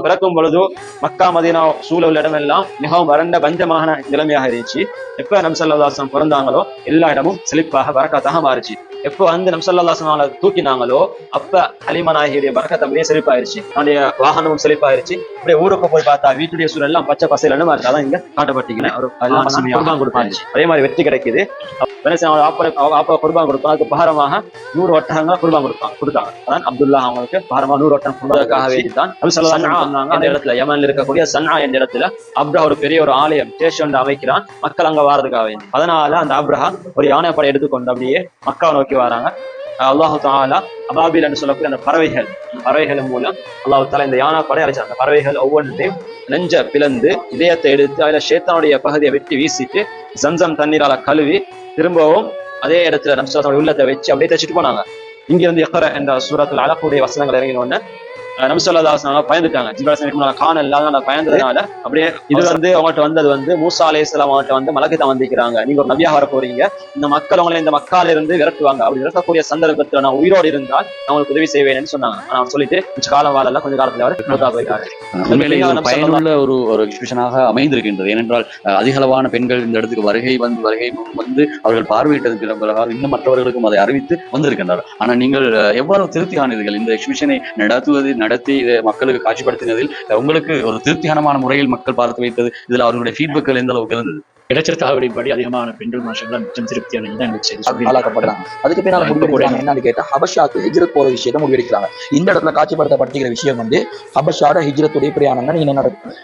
பிறக்கும் பொழுது மக்கா மதீனா சூழ உள்ள இடமெல்லாம் மிகவும் வறண்ட பஞ்சமான நிலைமையாக இருந்துச்சு. எப்ப நம்சல்லாசம் பிறந்தாங்களோ எல்லா இடமும் செழிப்பாக பரக்கத்தாக மாறிச்சு. எப்போ வந்து நம்சல்லாசனால தூக்கினாங்களோ அப்ப ஹலீமா நாயகியுடைய பரக்கத் அப்படியே செழிப்பாயிருச்சு. அவனுடைய வாகனமும் செழிப்பாயிருச்சு. அப்படியே ஊருக்கு போய் பார்த்தா வீட்டுடைய சூழல் எல்லாம் பச்சை பசையிலன்னு மாதிரி அதான் இங்க காட்டப்பட்டீங்கன்னா குர்பான் கொடுப்பாங்க. அதே மாதிரி வெற்றி கிடைக்குது. குர்பான் கொடுப்பாங்க. அதுக்கு பாரமாக 100 ஒட்டகங்களை குர்பான் கொடுத்தாங்க. அதான் அப்துல்லா அவங்களுக்கு பாரமா 100 ஒட்டகம் கொடுத்ததுக்காக வேண்டித்தான் அந்த இடத்துல யமன்ல இருக்கக்கூடிய சன்னா என்ற இடத்துல அப்ரஹா ஒரு பெரிய ஒரு ஆலயம் ஸ்டேஷன் அமைக்கிறான் மக்கள் அங்க வாரதுக்காக வேண்டி. அதனால அந்த அப்ரஹா ஒரு யானை படை எடுத்துக்கொண்டு அப்படியே மக்கா நோக்கி வராங்க. அல்லாஹு தஆலா அபாபில் என்று சொல்லக்கூடிய அந்த பறவைகள் மூலம் அல்லாஹு தஆலா இந்த யானை படை அழைச்சாங்க. அந்த பறவைகள் ஒவ்வொன்றையும் நெஞ்ச பிளந்து இதயத்தை எடுத்து அதுல ஷேத்தானுடைய பகுதியை வெட்டி வீசிட்டு ஜம்சம் தண்ணீரால கழுவி திரும்பவும் அதே இடத்துல நம்சல்லாஹு உள்ளத்தை வச்சு அப்படியே தச்சுட்டு போனாங்க. இங்க இருந்து இக்ரா என்ற சூரத்துல் அலக்குடைய வசனங்கள் இறங்கினோன்னு நம்சல்லாஹு பயந்துட்டாங்க. ஜிப்ராயில் காணல பயந்ததுனால அப்படியே இது வந்து அவங்கள்ட்ட வந்தது மூசா அலைஹிஸ்ஸலாம் அவங்கள்ட்ட வந்து மலக்குதான் வந்திருக்கிறாங்க. நீங்க ஒரு நபியாக வர போறீங்க, இந்த மக்கள் உங்களை இந்த மக்கால இருந்து விரட்டுவாங்க. அப்படி விரட்டக்கூடிய சந்தர்ப்பத்துல நான் உயிரோடு இருந்தால் நான் உங்களுக்கு உதவி செய்வேன்னு சொன்னாங்க. ஆனா சொல்லிட்டு கொஞ்சம் காலம் வாழல, கொஞ்ச காலத்துல அவர் போயிட்டாரு. பயனுள்ள ஒரு எக்ஸ்பிரஷனாக அமைந்திருக்கின்றது. ஏனென்றால் அதிகளவான பெண்கள் இந்த இடத்துக்கு வருகை வந்து அவர்கள் பார்வையிட்டது பிறகு இன்னும் மற்றவர்களுக்கும் அதை அறிவித்து வந்திருக்கின்றனர். ஆனா நீங்கள் எவ்வாறு திருப்தி ஆனீர்கள் இந்த எக்ஸிபிஷனை நடத்தி மக்களுக்கு காட்சிப்படுத்தினதில் உங்களுக்கு ஒரு திருப்திகரமான முறையில் மக்கள் பார்த்து வைத்தது, இதுல அவர்களுடைய ஃபீட்பேக்கள் எந்த அளவுக்கு இருந்தது? இடைச்சற்காகப்படி அதிகமான பெண்கள் மாஷல்லாம் மிச்சம் திருப்தியான ஆளாக்கப்படுறாங்க. அதுக்கு பின்னால் முடிவெடுக்கிறாங்க என்னன்னு கேட்டா ஹபஷாக்கு ஹிஜ்ரத் போற விஷயத்தை முடிவெடுக்கிறாங்க. இந்த இடத்துல காட்சிப்படுத்தப்பட்டிருக்கிற விஷயம் ஹபஷாட ஹிஜ்ரத்துடைய பிரயாணம் தான் நடக்கும்.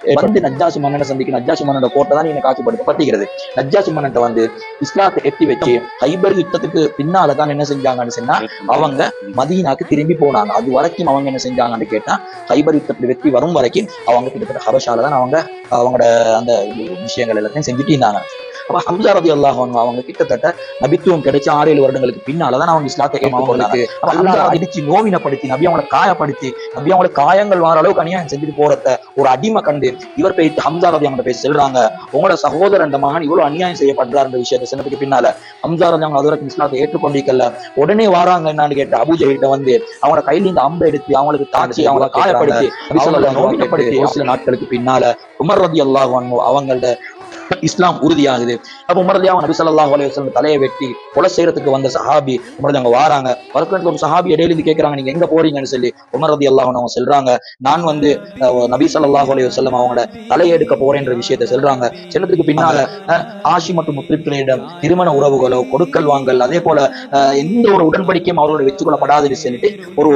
நஜ்ஜாசி மன்னனை சந்திக்க நஜ்ஜாசி மன்னனோட கோட்டை தான் காட்சிப்படுத்தப்பட்டிருக்கிறது. நஜ்ஜாசி மன்னன் வந்து இஸ்லாத்தை எத்தி வச்சு ஹைபர் யுத்தத்துக்கு பின்னாலதான் என்ன செஞ்சாங்கன்னு சொன்னா அவங்க மதீனாக்கு திரும்பி போனாங்க. அது வரைக்கும் அவங்க என்ன செஞ்சாங்கன்னு கேட்டா ஹைபர் யுத்தத்துல வெற்றி வரும் வரைக்கும் அவங்க கிட்டத்தட்ட ஹபஷால தான் அவங்களோட அந்த விஷயங்கள் எல்லாத்தையும் செஞ்சுட்டு இருந்தாங்க. அப்ப ஹம்சா ரலியல்லாஹு அன்ஹு அவங்க கிட்டத்தட்ட நபித்துவம் கிடைச்ச 6-7 வருடங்களுக்கு பின்னாலதான் அவங்க இஸ்லாத்தை அடிச்சு நோவினப்படுத்தி நபி அவங்களை காயப்படுத்தி நபி அவங்களை காயங்கள் வார அளவுக்கு அநியாயம் செஞ்சுட்டு போறத ஒரு அடிமை கண்டு இவர் போயிட்டு ஹம்சா ரலி அவங்க போய் சொல்றாங்க, உங்களோட சகோதரன் அந்த மகன் இவ்வளவு அநியாயம் செய்யப்படுறார் என்ற விஷயத்தை சொன்னதுக்கு பின்னால ஹம்சா ரலி அவங்க அதுவரைக்கும் இஸ்லாத்தை ஏற்றுக்கொண்டிருக்கல. உடனே வாராங்க என்னன்னு கேட்டு அபூஜஹில்கிட்ட வந்து அவங்களோட கையில இந்த அம்பை எடுத்து அவங்களுக்கு தாக்கி அவங்களை காயப்படுத்தி நோவினப்படுத்தி ஒரு சில நாட்களுக்கு பின்னால உமர் ரலியல்லாஹு அன்ஹு அவங்களோட இஸ்லாம் உறுதியாகுது. அப்ப உமர் ரலியல்லாஹு நபி ஸல்லல்லாஹு அலைஹி வஸல்லம் தலையை வெட்டி கொலை செய்யறதுக்கு வந்த சஹாபி உமர் அங்க வாராங்க. வரக்கூடிய ஒரு சஹாபி இடையில இருந்து கேட்கறாங்க, நீங்க எங்க போறீங்கன்னு சொல்லி. உமர் ரலியல்லாஹு அன்ஹு சொல்றாங்க, நான் வந்து நபி ஸல்லல்லாஹு அலைஹி வஸல்லம் அவங்களோட தலையை எடுக்க போறேன்ற விஷயத்தை சொல்றாங்க. செல்லத்துக்கு பின்னால ஆஷி மற்றும் முஸ்லிம்களிடம் திருமண உறவுகளோ கொடுக்கல் வாங்கல் அதே போல எந்த ஒரு உடன்படிக்கையும் அவரோட வச்சுக் கொள்ளப்படாதுன்னு சொல்லிட்டு ஒரு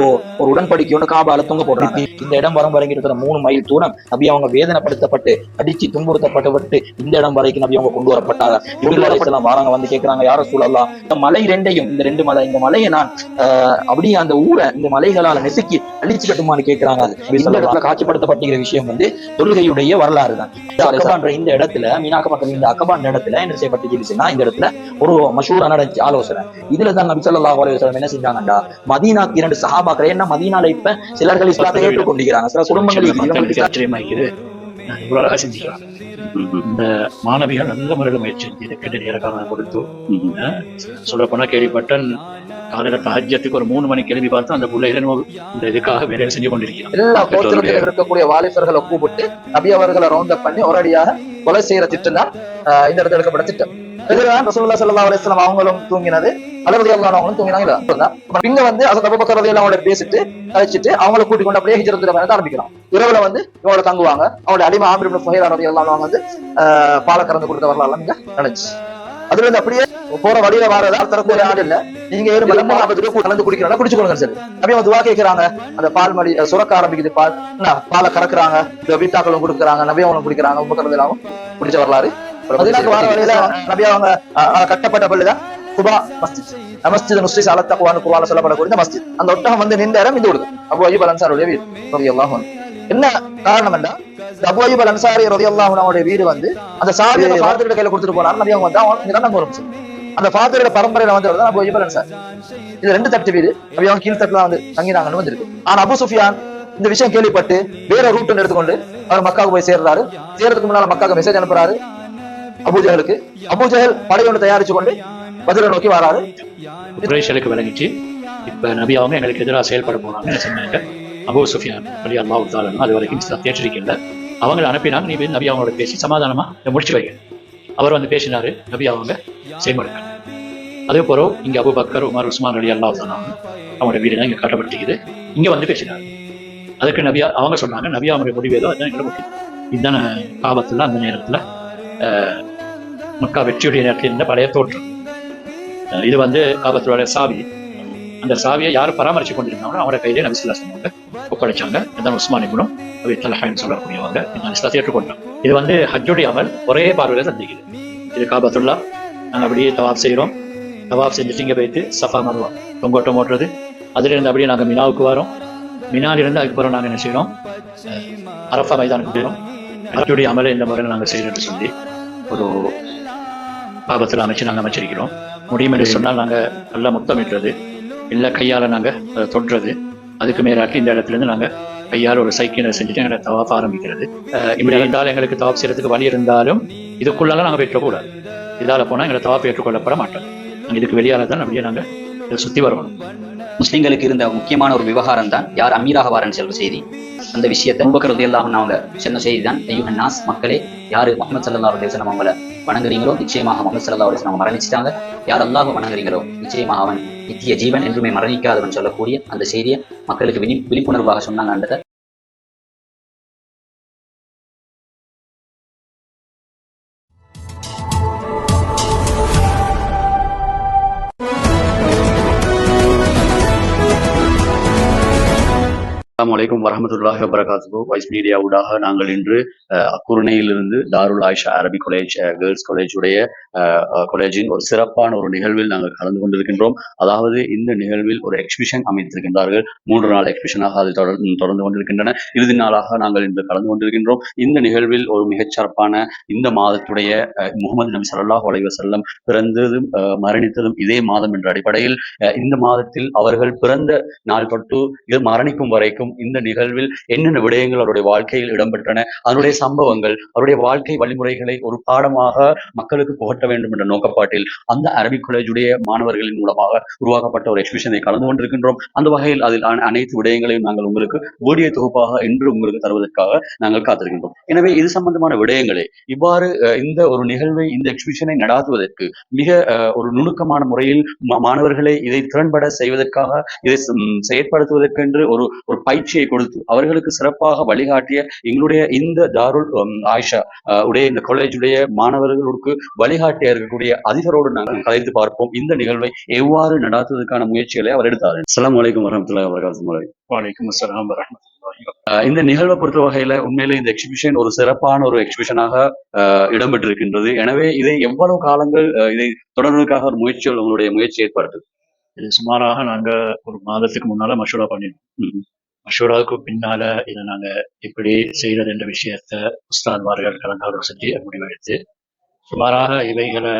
உடன்படிக்கையோட காபால தொங்க போடுறாங்க. இந்த இடம் வரும் வரைக்கும் இருக்கிற 3 மைல் தூரம் நபி அவங்க வேதனைப்படுத்தப்பட்டு அடிச்சு துன்புறுத்தப்பட்டு இந்த இடம் வரைக்கும் நபி அவங்க கொண்டு வரப்பட்டாங்க. வாராங்க வந்து கேட்கிறாங்க, யார சூழல்லாம் இந்த மலை ரெண்டையும் இந்த 2 மலை இந்த மலையை நான் அப்படியே அந்த ஊரை இந்த மலைகளால நெசுக்கி அழிச்சு கட்டுமான்னு கேட்கிறாங்க. இந்த இடத்துல காட்சிப்படுத்தப்பட்டிருக்கிற விஷயம் தொழுகையுடைய வரலாறு தான். இந்த இடத்துல மீனாக்கப்பட்ட இந்த அக்கபான் இடத்துல என்ன செய்யப்பட்டிருச்சுன்னா இந்த இடத்துல ஒரு மஷூரா நடந்துச்சு ஆலோசனை. இதுலதான் நபி ஸல்லல்லாஹு அலைஹி வஸல்லம் என்ன செஞ்சாங்கடா, மதீனாக்கு 2 சஹாபாக்கள் என்ன மதீனால இப்ப சிலர்கள் இஸ்லாத்தை ஏற்றுக்கொண்டிருக்கிறாங்க, சில குடும்பங்களுக்கு ஆச்சரியமாய்க்குது. இவ்வளவு அழகா செஞ்சுக்கலாம். இந்த மாணவிகள் நல்ல முறையில் முயற்சி செஞ்சு கேட்டு நேரக்கான கொடுத்து சொல்ல போனா கேள்விப்பட்டன் காலையில தஹஜ்ஜத்துக்கு ஒரு 3 மணிக்கு எழுதி பார்த்தா அந்த பிள்ளைகள் இந்த இதுக்காக வேலை செஞ்சு கொண்டிருக்கிறார். எல்லா கோத்திரத்திலும் இருக்கக்கூடிய வாலிபர்களை கூப்பிட்டு நபி அவர்களை ரவுண்ட் அப் பண்ணி ஒரடியாக கொலை செய்யற திட்டம் தான் இந்த இடத்துல எடுக்கப்பட்ட திட்டம். இதுதான் ரசூலுல்லாஹி ஸல்லல்லாஹு அலைஹி வஸல்லம் அவங்களும் தூங்கினது, அலி ரலியல்லாஹு அன்ஹு தூங்கினாங்க. இங்க வந்து அபூபக்கர் ரலியல்லாஹு அன்ஹு பேசிட்டு கழிச்சிட்டு அவங்களை கூட்டிக் கொண்டு அப்படியே ஹிஜ்ரத்துல் பயணத்தை ஆரம்பிக்கிறான். இரவுல வந்து இவங்களை தங்குவாங்க. அவங்களோட அடிமை ஆமிர் இப்னு ஃபுஹைரா ரலியல்லாஹு அன்ஹு வந்து பால கறந்து கொடுத்த வரலாறு இங்க நடந்துச்சு. அதுல இருந்து அப்படியே போற வழியில வாரதா தரக்கூடிய ஆள் இல்ல, நீங்க 40 ரூபாய் கலந்து குடிக்கிறா குடிச்சுக்கோங்க சரி. அப்படியே வந்து துவா கேட்கிறாங்க, அந்த பால் மடி சுரக்க ஆரம்பிக்குது, பாலை கறக்குறாங்க, இந்த வீட்டாக்களும் கொடுக்குறாங்க, நபியாவும் குடிக்கிறாங்க, உபக்கரதையிலாவும் குடிச்ச வரலாறு. மதீனாக்கு வார வழியில நபி அவங்க கட்டப்பட்ட பள்ளிதான் குபா மஸ்ஜித். மஸ்ஜித் நுஸ்ஸிஸ அலா தக்வான்னு குர்ஆன்ல சொல்லப்படக்கூடிய மஸ்ஜித். அந்த ஒட்டகம் வந்து நின்ற இடம் இது. அபூ அய்யூப் அல் அன்சாரியுடைய வீடு ரலியல்லாஹு அன்ஹு. என்ன காரணம் என்ன, அபூ அய்யூப் அல் அன்சாரி ரலியல்லாஹு அன்ஹுடைய வீடு வந்து அந்த சாவியை ஃபாதரோட கையில கொடுத்துட்டு போனாரு. நபி அவங்க வந்து அவங்க இடம் போறோம். அந்த ஃபாதரோட பரம்பரையில வந்து அபூ அய்யூப் அல் அன்சாரி. இது 2 தட்டு வீடு. நபி அவங்க கீழ் தட்டுல வந்து தங்கினாங்கன்னு வந்திருக்கு. ஆனா அபூ சுஃபியான் இந்த விஷயம் கேள்விப்பட்டு வேற ரூட் எடுத்துக்கொண்டு அவர் மக்காவுக்கு போய் சேர்றாரு. சேர்றதுக்கு முன்னால மக்காவுக்கு மெசேஜ் அனுப்புறாரு அபூஜஹலுக்கு. அபூஜஹல் படையொன்று தயாரிச்சு கொண்டு பதிலை நோக்கி வராரு. குறைஷிகளுக்கு விளங்கிச்சு இப்ப நபி அவங்க எங்களுக்கு எதிராக செயல்பட போனாங்க. என்ன சொன்னாங்க, அபூ சுஃபியான் ரலியல்லாஹு தஆலா அது வரைக்கும் இஸ்லாம் ஏற்றிருக்கல. அவங்களை அனுப்பினாங்க, நீ போய் நபி அவங்களோட பேசி சமாதானமா முடிச்சு வைக்க. அவர் வந்து பேசினாரு, நபி அவங்க செயல்படுறாங்க. அதே போல இங்க அபூபக்கர், உமர், உஸ்மான் ரலியல்லாஹு தஆலா அவங்களோட வீடு தான் இங்க கட்டப்பட்டிருக்குது. இங்க வந்து பேசினாரு. அதுக்கு நபியா அவங்க சொன்னாங்க, நபியா அவங்களுடைய முடிவு ஏதோ அதுதான் எங்களை முடியும். இதுதான காபத்துல அந்த நேரத்துல மக்கா வெற்றியுடைய நேரத்தில் இருந்த பழைய தோற்றம். இது வந்து காபத்துடைய சாவி. அந்த சாவியை யார் பராமரிச்சு கொண்டிருந்தாங்களோ அவரோட கையிலே நபி ஸல்லல்லாஹு அலைஹி வஸல்லம் ஒப்படைச்சாங்க. இதான் உஸ்மான் இப்னு அபீ தல்ஹான்னு சொல்லக்கூடியவங்க இந்த இஸ்லாத்தை ஏற்றுக்கொண்டாங்க. இது வந்து ஹஜ்ஜுடைய அமல் ஒரே பார்வையில சந்திக்குது. இது காபத்துல்லா, நாங்கள் அப்படியே தவாப் செய்கிறோம். தவாப் செஞ்சுட்டு இங்கே போயிட்டு சஃபா மர்வா தொங்கோட்டம் ஓட்டுறது. அதிலிருந்து அப்படியே நாங்கள் மினாவுக்கு வரோம். மினாலிருந்து அதுக்கப்புறம் நாங்கள் என்ன செய்கிறோம், அரஃபா மைதானுக்கு போயிடும். ஹஜ்ஜுடைய அமலை இந்த முறையில் நாங்கள் செய்கிறோன்னு சொல்லி ஒரு காபத்தில் நாங்கள் அமைச்சிருக்கிறோம். முடியும் என்று சொன்னால் நாங்கள் நல்லா முத்தமிடுறது, இல்லை கையால் நாங்கள் அதை தொடுறது. அதுக்கு மேலாட்டி இந்த இடத்துலேருந்து நாங்கள் கையால் ஒரு சைக்கிளை செஞ்சுட்டு எங்களை தவாப் ஆரம்பிக்கிறது. இப்படி இருந்தாலும் எங்களுக்கு தவாப் செய்யறதுக்கு வழி இருந்தாலும் இதுக்குள்ளால நாங்கள் பெற்றக்கூடாது. இதால் போனால் எங்களை தவாப் ஏற்றுக்கொள்ளப்பட மாட்டோம். இதுக்கு வெளியால தான் அப்படியே நாங்கள் சுற்றி வரணும். முஸ்லிம்களுக்கு இருந்த முக்கியமான ஒரு விவகாரம் தான் யார் அமீராக வாரன்னு சொல்ற செய்தி. அந்த விஷயத்தை அபூபக்கர் ரலியல்லாஹு அன்ஹு அவங்க சொன்ன செய்தி தான், ஐயுஹன் நாஸ், மக்களே, யாரு முஹம்மது ஸல்லல்லாஹு அலைஹி வஸல்லம் அவங்கள வணங்குறீங்களோ நிச்சயமாக முஹம்மது ஸல்லல்லாஹு அலைஹி வஸல்லம் மரணிச்சிட்டாங்க. யார் அல்லாஹ்வை வணங்குறீங்களோ நிச்சயமாக அவன் நித்திய ஜீவன் என்றுமே மரணிக்காதவன் சொல்லக்கூடிய அந்த செய்தியை மக்களுக்கு விழிப்புணர்வாக சொன்னாங்க. அஸ்ஸலாமு அலைக்கும் வரஹ்மத்துல்லாஹி வபரகாத்துஹு. வாய்ஸ் மீடியா ஊடாக நாங்கள் இன்று குருணையிலிருந்து தாருல் ஆயிஷா அரபிக் காலேஜ் கேர்ள்ஸ் காலேஜின் ஒரு சிறப்பான ஒரு நிகழ்வில் நாங்கள் கலந்து கொண்டிருக்கின்றோம். அதாவது இந்த நிகழ்வில் ஒரு எக்ஸிபிஷன் அமைத்திருக்கின்றார்கள். 3 நாள் எக்ஸிபிஷனாக அது தொடர்ந்து கொண்டிருக்கின்றன. இறுதி நாளாக நாங்கள் இன்று கலந்து கொண்டிருக்கின்றோம். இந்த நிகழ்வில் ஒரு மிகச்சிறப்பான இந்த மாதத்துடைய முஹம்மது நபி ஸல்லல்லாஹு அலைஹி வஸல்லம் பிறந்ததும் மரணித்ததும் இதே மாதம் என்ற அடிப்படையில் இந்த மாதத்தில் அவர்கள் பிறந்த நாள் தொட்டு மரணிக்கும் வரைக்கும் இந்த நிகழ்வில் என்னென்ன விடயங்கள் அவருடைய வாழ்க்கையில் இடம்பெற்றன, அதனுடைய சம்பவங்கள், அவருடைய வாழ்க்கை வழிமுறைகளை ஒரு பாடமாக மக்களுக்கு புகட்ட வேண்டும் என்ற நோக்கப்பாட்டில் அந்த அரபிக் காலேஜுடைய மாணவர்களின் மூலமாக உருவாக்கப்பட்ட ஒரு எக்ஸிபிஷனை கலந்து கொண்டிருக்கின்றோம். அந்த வகையில் அதில் அனைத்து விடயங்களையும் நாங்கள் உங்களுக்கு வீடியோ தொகுப்பாக என்று உங்களுக்கு தருவதற்காக நாங்கள் காத்திருக்கின்றோம். எனவே இது சம்பந்தமான விடயங்களை இவ்வாறு இந்த ஒரு நிகழ்வை, இந்த எக்ஸிபிஷனை நடாத்துவதற்கு மிக ஒரு நுணுக்கமான முறையில் மாணவர்களை இதை திறன்பட செய்வதற்காக, இதை செயற்படுத்துவதற்கென்று ஒரு பயிற்சியை கொடுத்து அவர்களுக்கு சிறப்பாக வழிகாட்டிய எங்களுடைய இந்த தாருல் ஆயிஷா உடைய இந்த காலேஜுடைய மாணவர்களுக்கு வழிகாட்டிய இருக்கக்கூடிய அதிபரோடு நாங்கள் கலைத்து பார்ப்போம். இந்த நிகழ்வை எவ்வாறு நடாத்துவதற்கான முயற்சிகளை அவர் எடுத்தார். அஸ்ஸலாமு அலைக்கும் வரஹ்மத்துல்லாஹி வபரகாத்துஹு. வலைக்கும் அஸ்ஸலாம் வரஹ்மத்துல்லாஹி. இந்த நிகழ்வை பொறுத்த வகையில உண்மையிலே இந்த எக்ஸிபிஷன் ஒரு சிறப்பான ஒரு எக்ஸிபிஷனாக இடம்பெற்றிருக்கின்றது. எனவே இதை எவ்வளவு காலங்கள் இதை தொடர்வதற்காக ஒரு உங்களுடைய முயற்சி ஏற்படுது? இது சுமாராக நாங்க ஒரு மாதத்துக்கு முன்னால மஷூரா பண்ணிருக்கோம். மஷூராவுக்கு பின்னால இதை நாங்க இப்படி செய்யறது என்ற விஷயத்த உஸ்தாத்மார்கள் கலந்தாலோசனை செஞ்சு முடிவெடுத்து சுமாராக இவைகளை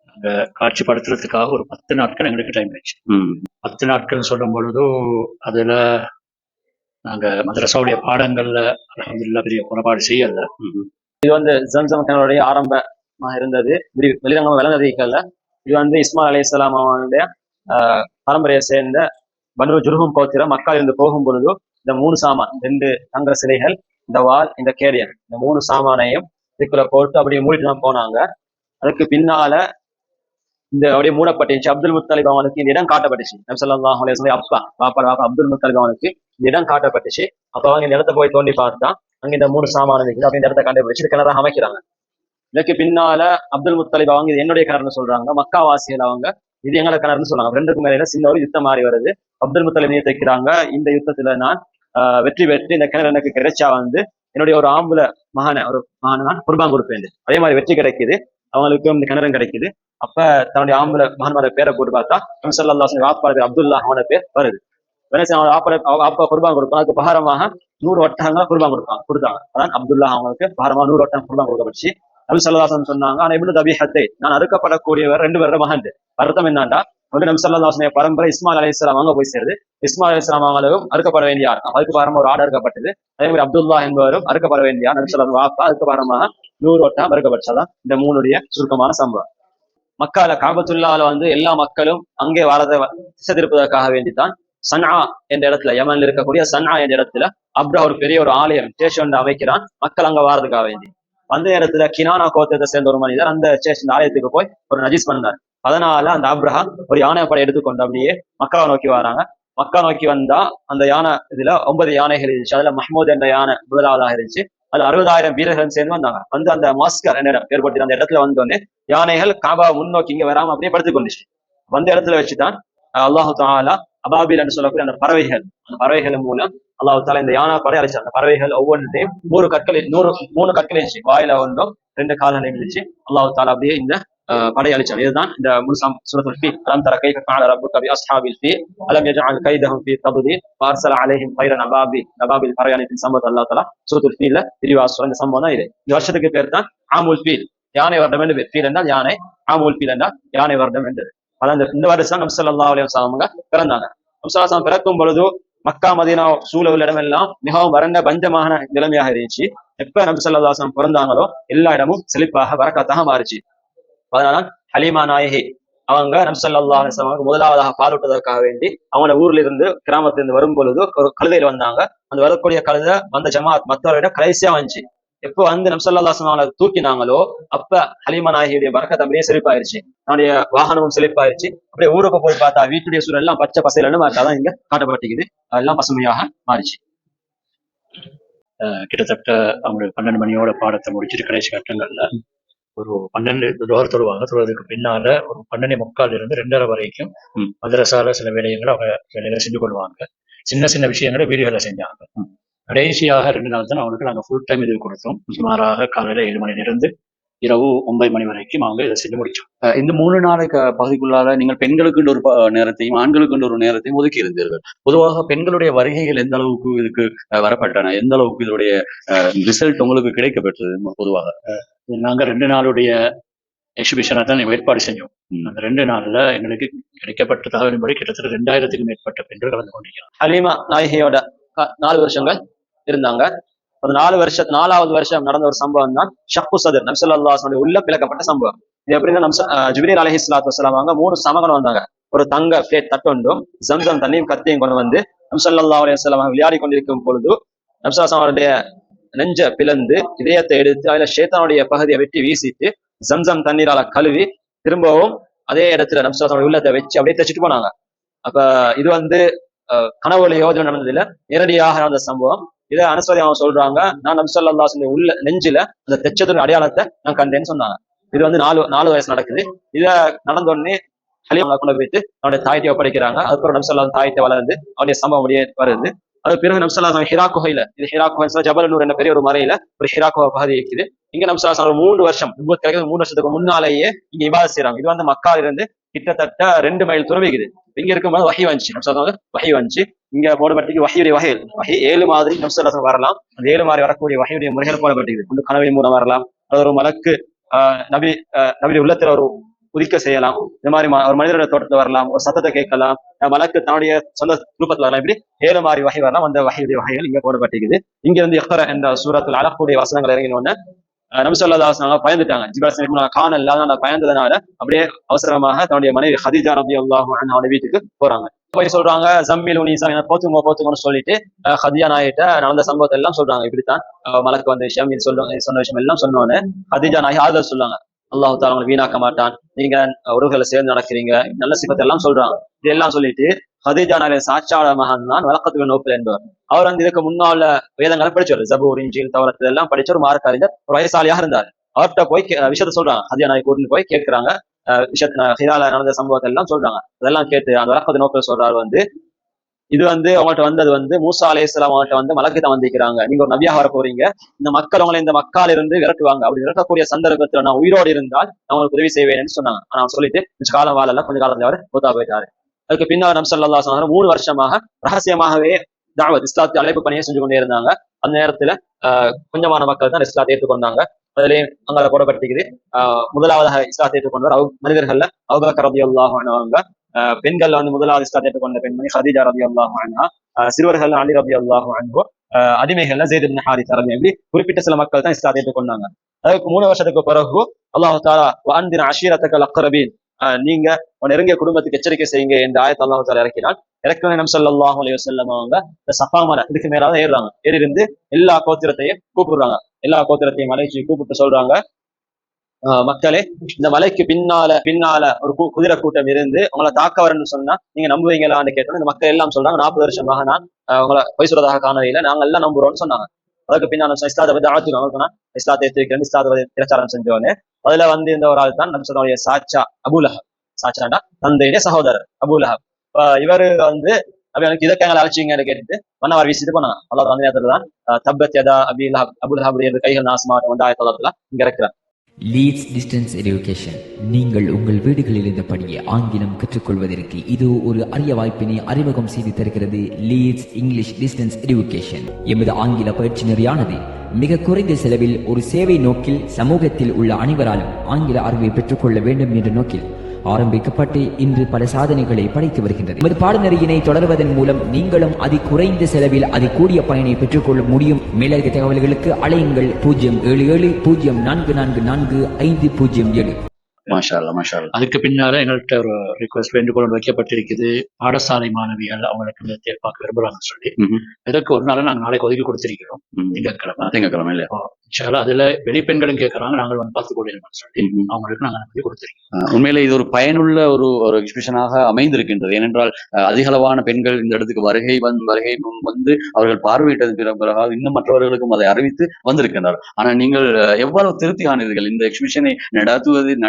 நாங்க காட்சிப்படுத்துறதுக்காக ஒரு 10 நாட்கள் எங்களுக்கு டைம் ஆயிடுச்சு. 10 நாட்கள் சொல்லும் பொழுது அதுல நாங்க மதரசாவுடைய பாடங்கள்ல அல்ஹம்துலில்லாஹ் பெரிய புறப்பாடு செய்யல. இது வந்து ஜம்சம் கிணறுடைய ஆரம்பமாக இருந்தது. வெளிரங்கமா விளங்கதிக்கல. இது வந்து இஸ்மாயில் அலைஹிஸ்ஸலாம் அவனுடைய பரம்பரையை சேர்ந்த பனு ஜுர்ஹும் கோத்திரம் மக்கா இருந்து போகும் பொழுது இந்த 3 சாமான், 2 தங்க சிலைகள், இந்த வால், இந்த கேரியன், இந்த 3 சாமானையும் இதுக்குள்ள போட்டு அப்படியே மூடிட்டு தான் போனாங்க. அதுக்கு பின்னால இந்த அப்படியே மூடப்பட்டுச்சு. அப்துல் முத்தலிப் அவனுக்கு இந்த இடம் காட்டப்பட்டுச்சு. நபி ஸல்லல்லாஹு அலைஹி வஸல்லம் பாப்பா அப்துல் முத்தலிப் அவனுக்கு இந்த இடம் காட்டப்பட்டுச்சு. அப்ப அவங்க இந்த இடத்த போய் தோண்டி பார்த்தா அங்க இந்த 3 சாமான் இருக்குது. அப்படி இந்த இடத்த கண்டுபிடிச்சு கிணறாக அமைக்கிறாங்க. இதுக்கு பின்னால அப்துல் முத்தலிப் அவங்க இது என்னுடைய கிணறுன்னு சொல்றாங்க. மக்காவாசிகள் அவங்க இது எங்களை கிணறுன்னு சொல்றாங்க. 2க்கும் மேல சின்ன ஒரு யுத்தம் மாறி வருது. அப்துல் முத்தலிப் நீ தைக்கிறாங்க, இந்த யுத்தத்துல நான் வெற்றி பெற்று இந்த கிணறு எனக்கு கிடைச்சா வந்து என்னுடைய ஒரு ஆம்புல மகனை நான் குர்பான் கொடுப்பேன். அதே மாதிரி வெற்றி கிடைக்குது, அவங்களுக்கும் இந்த கிணறும் கிடைக்குது. அப்ப தன்னுடைய ஆம்புல மகனோட பேரை போட்டு பார்த்தா நபி ஸல்லல்லாஹு அலைஹி வஸல்லம் வாப்பா பேர் அப்துல்லா, அவனோட பேர் வருது. அப்பா குர்பான் கொடுப்பான். அதுக்கு பகாரமாக 100 ஒட்டகங்களை குர்பான் கொடுத்தாங்க. அதான் அப்துல்லா அவங்களுக்கு பகாரமாக 100 ஒட்டகம் குர்பான் கொடுக்கப்பட்டுச்சு. நபி ஸல்லல்லாஹு அலைஹி வஸல்லம் சொன்னாங்க, ஆனா இப்னு தபீஹத்தை, நான் அறுக்கப்படக்கூடியவர் 2 பேரோட மகன். அர்த்தம் என்னன்னா, வந்து நபி ஸல்லல்லாஹு அலைஹி வஸல்லம் பரம்பரை இஸ்மாயில் அலைஹிஸ்ஸலாம் அவங்க போய் சேருது. இஸ்மாயில் அலைஹிஸ்ஸலாம் அவங்களும் அறுக்கப்பட வேண்டிய ஆள். அதுக்கு பாரமா ஒரு ஆடு அறுக்கப்பட்டது. அதே மாதிரி அப்துல்லா என்பவரும் அறுக்கப்பட வேண்டிய நபி ஸல்லல்லாஹு அலைஹி வஸல்லம் அதுக்கு பாரமாக 100 ஒட்டகம் அறுக்கப்பட்டதான் இந்த 3 சுருக்கமான சம்பவம். மக்கால காபத்துல்லால வந்து எல்லா மக்களும் அங்கே வரதை திசை திருப்பதற்காக வேண்டித்தான் சன்ஆ என்ற இடத்துல, யமன்ல இருக்கக்கூடிய சன்ஆ என்ற இடத்துல அப்ரா ஒரு பெரிய ஒரு ஆலயம் ஸ்டேஷன் அமைக்கிறான், மக்கள் அங்க வாரதுக்காக வேண்டி. அந்த நேரத்துல கினானா கோத்திரத்தை சேர்ந்த ஒரு மனிதர் அந்த ஸ்டேஷன் ஆலயத்துக்கு போய் ஒரு நஜீஸ் பண்ணார். அதனால அந்த அப்ரஹா ஒரு யானை படை எடுத்துக்கொண்டு அப்படியே மக்காவை நோக்கி வராங்க. மக்கா நோக்கி வந்தா அந்த யானை இதுல 9 யானைகள் இருந்துச்சு. அதுல மஹ்மூத் என்ற யானை முதலாவதாக இருந்துச்சு. அது 60,000 வீரர்கள் சேர்ந்து வந்தாங்க. வந்து அந்த மாஸ்கர் என்ன ஏற்பட்டு அந்த இடத்துல வந்தோடனே யானைகள் காபா முன்னோக்கி இங்க வராம அப்படியே படுத்து கொண்டுச்சு. வந்த இடத்துல வச்சுதான் அல்லாஹு தாலா அபாபில் என்று சொல்லக்கூடிய அந்த பறவைகள் மூலம் அல்லாஹு தாலா இந்த யானா படை அழைச்சார். அந்த பறவைகள் ஒவ்வொன்றையும் 3 கற்கள் இருந்துச்சு. வாயில ஒன்றும் 2 கால்கள் இருந்துச்சு. அல்லாஹு தாலா அப்படியே இந்த படை அளிச்சார். இதுதான் இந்த முழுசாம் சூரத்துல் ஃபீல். அலம் தர கைஃப ஃபஅல ரப்புக பி அஸ்ஹாபில் ஃபீல் அலம் யஜஅல் கைதஹும் ஃபீ தப்தீல் வஅர்ஸல அலைஹிம் தைரன் அபாபில் பறவைகளின் சம்பவத்தை அல்லாஹ் தாலா சூரத்துல் ஃபீல்ல விரிவா சொல்ற இந்த சம்பவம் தான் இது. இந்த வருஷத்துக்கு பேர் தான் ஆமுல் ஃபீல், யானை வருடம் என்று பேர். ஃபீல் என்றால் யானை, ஆமுல் ஃபீல் என்றால் யானை வருடம் என்றது. அதான் இந்த வருஷம் நபி ஸல்லல்லாஹு அலைஹி வஸல்லம் பிறந்தாங்க. நபி ஸல்லல்லாஹு அலைஹி வஸல்லம் பிறக்கும் பொழுது மக்கா மதீனா சூழ உள்ள இடமெல்லாம் மிகவும் வறண்ட பஞ்சமான நிலைமையாக இருந்துச்சு. எப்ப நபி ஸல்லல்லாஹு அலைஹி வஸல்லம் பிறந்தாங்களோ எல்லா இடமும் செழிப்பாக பரக்கத்தாக மாறிச்சு. அதனால ஹலீமா நாயகி அவங்க நபி ஸல்லல்லாஹு அலைஹி வஸல்லம் முதலாவதாக பாலூட்டுவதற்காக வேண்டி அவங்க ஊர்ல இருந்து கிராமத்திலிருந்து வரும் பொழுது ஒரு கழுதையில வந்தாங்க. அந்த வரக்கூடிய கழுதை வந்த ஜமாத் மற்றவரிடம் கடைசியா வந்துச்சு. எப்போ வந்து நபி ஸல்லல்லாஹு அலைஹி வஸல்லம் தூக்கினாங்களோ அப்ப ஹலீமா நாயகியுடைய பரக்கத் அப்படியே செழிப்பாயிருச்சு. அவனுடைய வாகனமும் செழிப்பாயிருச்சு. அப்படியே ஊருக்கு போய் பார்த்தா வீட்டுடைய சூழல் எல்லாம் பச்சை பசையிலன்னு மாட்டாதான் இங்க காட்டப்பட்டிருக்குது. அதெல்லாம் பசுமையாக மாறிச்சு. கிட்டத்தட்ட அவங்களுக்கு 12 மணியோட பாடத்தை முடிச்சுட்டு கடைசி கட்டங்கள்ல ஒரு 12 தொழுவதற்கு பின்னால ஒரு 12:45 இருந்து 2:30 வரைக்கும் மதரசால சில வேலைகளை அவங்க வேலைகளை செஞ்சு கொள்வாங்க. சின்ன விஷயங்களை வீடுகளை செஞ்சாங்க. கடைசியாக 2 நாள் தான் அவங்களுக்கு நாங்கள் ஃபுல் டைம் இது கொடுத்தோம். சுமாராக காலையில 7 மணிலிருந்து இரவு 9 மணி வரைக்கும் அவங்க இதை செஞ்சு முடிச்சோம். இந்த 3 நாளை பகுதிக்குள்ளால நீங்கள் பெண்களுக்கு ஒரு நேரத்தையும் ஆண்களுக்கு ஒரு நேரத்தையும் ஒதுக்கி இருந்தீர்கள். பொதுவாக பெண்களுடைய வருகைகள் எந்த அளவுக்கு இதுக்கு வரப்பட்டன, எந்த அளவுக்கு இதனுடைய ரிசல்ட் உங்களுக்கு கிடைக்கப்பட்டது? பொதுவாக நாங்க 2 நாளுடைய எக்ஸிபிஷனை தான் ஏற்பாடு செஞ்சோம். அந்த 2 நாள்ல எங்களுக்கு கிடைக்கப்பட்ட தகவலின்படி கிட்டத்தட்ட 2000க்கும் மேற்பட்ட பெண்கள் கலந்து கொண்டிருக்கிறாங்க. ஹலீமா நாயகியோட 4 வருஷங்கள் இருந்தாங்க. அந்த 4வது வருஷம் நடந்த ஒரு சம்பவம் தான் ஷக்கு சதர், நபி ஸல்லல்லாஹு அலைஹி வஸல்லம் உள்ள பிளக்கப்பட்ட சம்பவம். இது எப்படின்னா ஜிப்ரீல் அலைஹிஸ்ஸலாத்து வஸலாம் அவங்க 3 சமகன் வந்தாங்க. ஒரு தங்க பிளேட் தட்டொண்டும் ஜம்சம் தண்ணியும் கத்தியும் கொண்டு வந்து நபி ஸல்லல்லாஹு அலைஹி வஸல்லம் விளையாடி கொண்டிருக்கும் பொழுது நபி ஸல்லல்லாஹு அலைஹி வஸல்லம் நெஞ்ச பிளந்து இதயத்தை எடுத்து அதுல ஷைத்தானுடைய பகுதியை வெட்டி வீசிட்டு ஜம்சம் தண்ணீரால கழுவி திரும்பவும் அதே இடத்துல நபி ஸல்லல்லாஹு அலைஹி வஸல்லம் உள்ளத்தை வச்சு அப்படியே தச்சுட்டு போனாங்க. அப்ப இது வந்து கனவுல யோஜனை நடந்ததுல நேரடியாக நடந்த சம்பவம். இதை அனுசரி அவங்க சொல்றாங்க, நான் நபி ஸல்லல்லாஹு அலைஹி வஸல்லம் உள்ள நெஞ்சில அந்த தெச்சதோட அடையாளத்தை நான் கண்டேன்னு சொன்னாங்க. இது வந்து 4 வயசு நடக்குது. இத நடந்த உடனே ஹலீமா கொண்டு போயிட்டு அவனுடைய தாய்த்தை ஒப்படைக்கிறாங்க. அதுக்கப்புறம் நபி ஸல்லல்லாஹு தாய்த்தை வளர்ந்து அவருடைய சம்பவம் அப்படியே வருது. அது பிறகு நபி ஸல்லல்லாஹு அலைஹி வஸல்லம் ஹிரா குகையில, இது ஹிரா குகை ஜபல் நூர் என்ற பெரிய ஒரு மலையில ஒரு ஹிரா குகை பகுதி இருக்குது. இங்க நபி ஸல்லல்லாஹு அலைஹி வஸல்லம் 3 வருஷம் 3 வருஷத்துக்கு முன்னாலேயே இங்க இபாதத் செய்றாங்க. இது வந்து மக்கால இருந்து கிட்டத்தட்ட 2 மைல் தூரம் இருக்குது. இங்க இருக்கும்போது வஹி வந்துச்சு, நபி ஸல்லல்லாஹு அலைஹி வஸல்லம் வஹி வந்துச்சு. இங்க போடப்பட்டிருக்கு வஹியுடைய வகைகள். வஹி 7 மாதிரி நபி ஸல்லல்லாஹு அலைஹி வஸல்லம் வரலாம். அந்த 7 மாதிரி வரக்கூடிய வஹியுடைய முறைகள் போடப்பட்டிருக்கு. ஒன்று கனவின் மூலம் வரலாம், அது ஒரு மலக்கு நபியுடைய உள்ளத்துல ஒரு உதிக்க செய்யலாம், இந்த மாதிரி ஒரு மனிதரோட தோட்டத்துல வரலாம், ஒரு சத்தத்தை கேட்கலாம், மலக்கு தன்னுடைய சொந்த ரூபத்துல வரலாம். இப்படி 7 மாதிரி வகை வரலாம். அந்த வகையுடைய வகைகள் இங்க போடப்பட்டிருக்குது. இங்க இருந்து இக்ரா என்ற சூரத்துல் அலஃபுடைய வசனங்கள் இறங்கினோன்னு நபி ஸல்லல்லாஹு அலைஹி வஸல்லம் பயந்துட்டாங்க. ஜிப்ரீல் அலைஹிஸ்ஸலாம் காணல் இல்லாத பயந்ததுனால அப்படியே அவசரமாக தன்னுடைய மனைவி ஹதீஜா ரலியல்லாஹு அன்ஹா வீட்டுக்கு போறாங்க. போய் சொல்றாங்க, ஜம்மிலுனி போத்துங்கன்னு சொல்லிட்டு ஹதியா நாயிட்ட நடந்த சம்பவத்தை எல்லாம் சொல்றாங்க. இப்படித்தான் மலக்கு வந்த விஷயம், இது சொன்ன விஷயம் எல்லாம் சொன்னோன்னு ஹதீஜா நாயி ஆதரவு சொல்றாங்க, அல்லாஹ் தஆலா உங்களை வீணாக்க மாட்டான், நீங்க உறவுகளை சேர்ந்து நடக்கிறீங்க, நல்ல சிபத்தை எல்லாம் சொல்றாங்க. இதெல்லாம் சொல்லிட்டு ஹதீஜா நாயிட சாட்சாட மகன் தான் வலக்கத்துவ நோப்பில் என்பவர். அவர் வந்து இதுக்கு முன்னால வேதங்களை படிச்சவர், ஜபூர், இன்ஜீல், தௌராத் எல்லாம் படிச்ச ஒரு மார்க்க அறிஞர், ஒரு வயசாலியாக இருந்தார். அவர்கிட்ட போய் விஷயத்த சொல்றாங்க. ஹதியா நாய் கூட்டிட்டு போய் கேட்கிறாங்க, ஹிரால நடந்த சம்பவத்தை எல்லாம் சொல்றாங்க. அதெல்லாம் கேட்டு அந்த வலக்கத்து நோப்பில் சொல்றாரு வந்து, இது வந்து அவங்கள்ட்ட வந்தது வந்து மூசா அலைஹிஸ்ஸலாம் அவங்கள்ட்ட வந்து மலக்கு தான் வந்திருக்கிறாங்க, நீங்க ஒரு நபியாக வர போறீங்க, இந்த மக்கள் உங்களை இந்த மக்கால இருந்து விரட்டுவாங்க, அப்படி விரட்டக்கூடிய சந்தர்ப்பத்துல நான் உயிரோடு இருந்தால் நான் உங்களுக்கு உதவி செய்வேன்னு சொன்னாங்க. ஆனா சொல்லிட்டு கொஞ்சம் காலம் வாழல, கொஞ்ச காலத்துல அவர் மூத்தா போயிட்டாரு. அதுக்கு பின்னால் நபி ஸல்லல்லாஹு அலைஹி வஸல்லம் 3 வருஷமாக ரகசியமாகவே தாவத் இஸ்லாத்தை அழைப்பு பணியை செஞ்சு கொண்டே இருந்தாங்க. அந்த நேரத்துல கொஞ்சமான மக்கள் தான் இஸ்லாத்தை ஏற்றுக்கொண்டாங்க. அதுலயும் அங்க போடப்பட்டிருக்குது, முதலாவதாக இஸ்லாத்தை ஏற்றுக்கொண்டவர் மனிதர்கள்ல அபூபக்கர் ரலியல்லாஹு அன்ஹு அவங்க, பெண்கள் வந்து முதலாவது இஸ்லாத்தை ஏற்றுக்கொண்ட பெண்மணி ஹதீஜா ரலியல்லாஹு அன்ஹா, சிறுவர்கள் அலி ரலியல்லாஹு அன்ஹு, அடிமைகள்ல ஸைத் இப்னு ஹாரிஸா இப்படி குறிப்பிட்ட சில மக்கள் தான் இஸ்லாத்தை ஏற்றுக்கொண்டாங்க. அதுக்கு 3 வருஷத்துக்கு பிறகு அல்லாஹ் தஆலா வஅன்திர் அஷீரத்தகல் அக்ரபீன், நீங்க உன் நெருங்கிய குடும்பத்துக்கு எச்சரிக்கை செய்யுங்க என்று ஆயத் அல்லாஹ் தஆலா இறக்கினான். இறக்கவே நபி ஸல்லல்லாஹு அலைஹி வஸல்லம் அவங்க இந்த சஃபா மலை இதுக்கு மேலாக ஏறுறாங்க. ஏறி இருந்து எல்லா கோத்திரத்தையும் கூப்பிடுறாங்க. எல்லா கோத்திரத்தையும் மலைக்கு கூப்பிட்டு சொல்றாங்க, மக்களே, இந்த மலைக்கு பின்னால ஒரு குதிரை கூட்டம் இருந்து உங்களை தாக்க வரணும்னு சொன்னா நீங்க நம்புவீங்களான்னு கேட்டோம். இந்த மக்கள் எல்லாம் சொல்றாங்க, 40 வருஷமாக நான் உங்களை பொய் சொல்றதாக காணவில்லை, நாங்க எல்லாம் நம்புறோம்னு சொன்னாங்க. அதுக்கு பின்னால இஸ்லாத்தை பத்தி ஆழ்த்து இஸ்லாத்தை ஏற்றிருக்கிறேன், இஸ்லாத்தை பிரச்சாரம் செஞ்சோன்னு அதுல இந்த ஒரு ஆள் தான் நபி ஸல்லல்லாஹு சாச்சா அபூலஹப். சாச்சாண்டா தந்தையுடைய சகோதரர் அபூலஹப். இவரு அப்ப எனக்கு இதற்கு எங்களை அழைச்சிங்கன்னு கேட்டுட்டு மன்னவர் வீசிட்டு போனாங்க. அல்லாஹ் அந்த நேரத்துல தான் தப்பத் யதா அபூலஹப் கைகள் நாசமாக வந்து ஆயத் அல்லாஹ் இங்க இருக்கிறார். Leeds distance education. நீங்கள் உங்கள் வீடுகளில் இருந்தபடியே ஆங்கிலம் கற்றுக்கொள்வதற்கு இது ஒரு அரிய வாய்ப்பினை அறிமுகம் செய்து தருகிறது. Leeds English distance education. எமது ஆங்கில பயிற்சி நெறியானது மிக குறைந்த செலவில் ஒரு சேவை நோக்கில் சமூகத்தில் உள்ள அனைவராலும் ஆங்கில அறிவை பெற்றுக்கொள்ள வேண்டும் என்ற நோக்கில் ஆரம்பிக்கப்பட்டு இன்று பல சாதனைகளை படைத்து வருகின்றது. எமது பாடநெறியினை தொடர்வதன் மூலம் நீங்களும் அதி குறைந்த செலவில் அதி கூடிய பயனை பெற்றுக்கொள்ள முடியும். மேலதிக தகவல்களுக்கு அழையுங்கள் 077444507. மாஷா அல்லாஹ், மாஷா அல்லாஹ். அதுக்கு பின்னால எங்கள்கிட்ட ஒரு ரிக்வஸ்ட் வேண்டுகோள் வைக்கப்பட்டிருக்குது. பாடசாலை மாணவிகள் அவங்களுக்கு இந்த பார்க்க விரும்புறாங்கன்னு சொல்லி இதற்கு ஒரு நாள் நாங்கள் நாளைக்கு ஒதுக்கி கொடுத்திருக்கிறோம். திங்கட்கிழமை இல்ல, அதுல வெளிப்பெண்களும் கேட்கறாங்க, நாங்கள் பார்த்து கொள்ளுங்கன்னு சொல்லி அவங்களுக்கு நாங்கள் அனுப்பி கொடுத்திருக்கோம். உண்மையிலே இது ஒரு பயனுள்ள ஒரு எக்ஸிபிஷனாக அமைந்திருக்கின்றது. ஏனென்றால் அதிகளவான பெண்கள் இந்த இடத்துக்கு வருகை வந்து அவர்கள் பார்வையிட்டது பிறகு இன்னும் மற்றவர்களுக்கும் அதை அறிவித்து வந்திருக்கின்றனர். ஆனா நீங்கள் எவ்வளவு திருப்தி ஆனீர்கள் இந்த எக்ஸிபிஷனை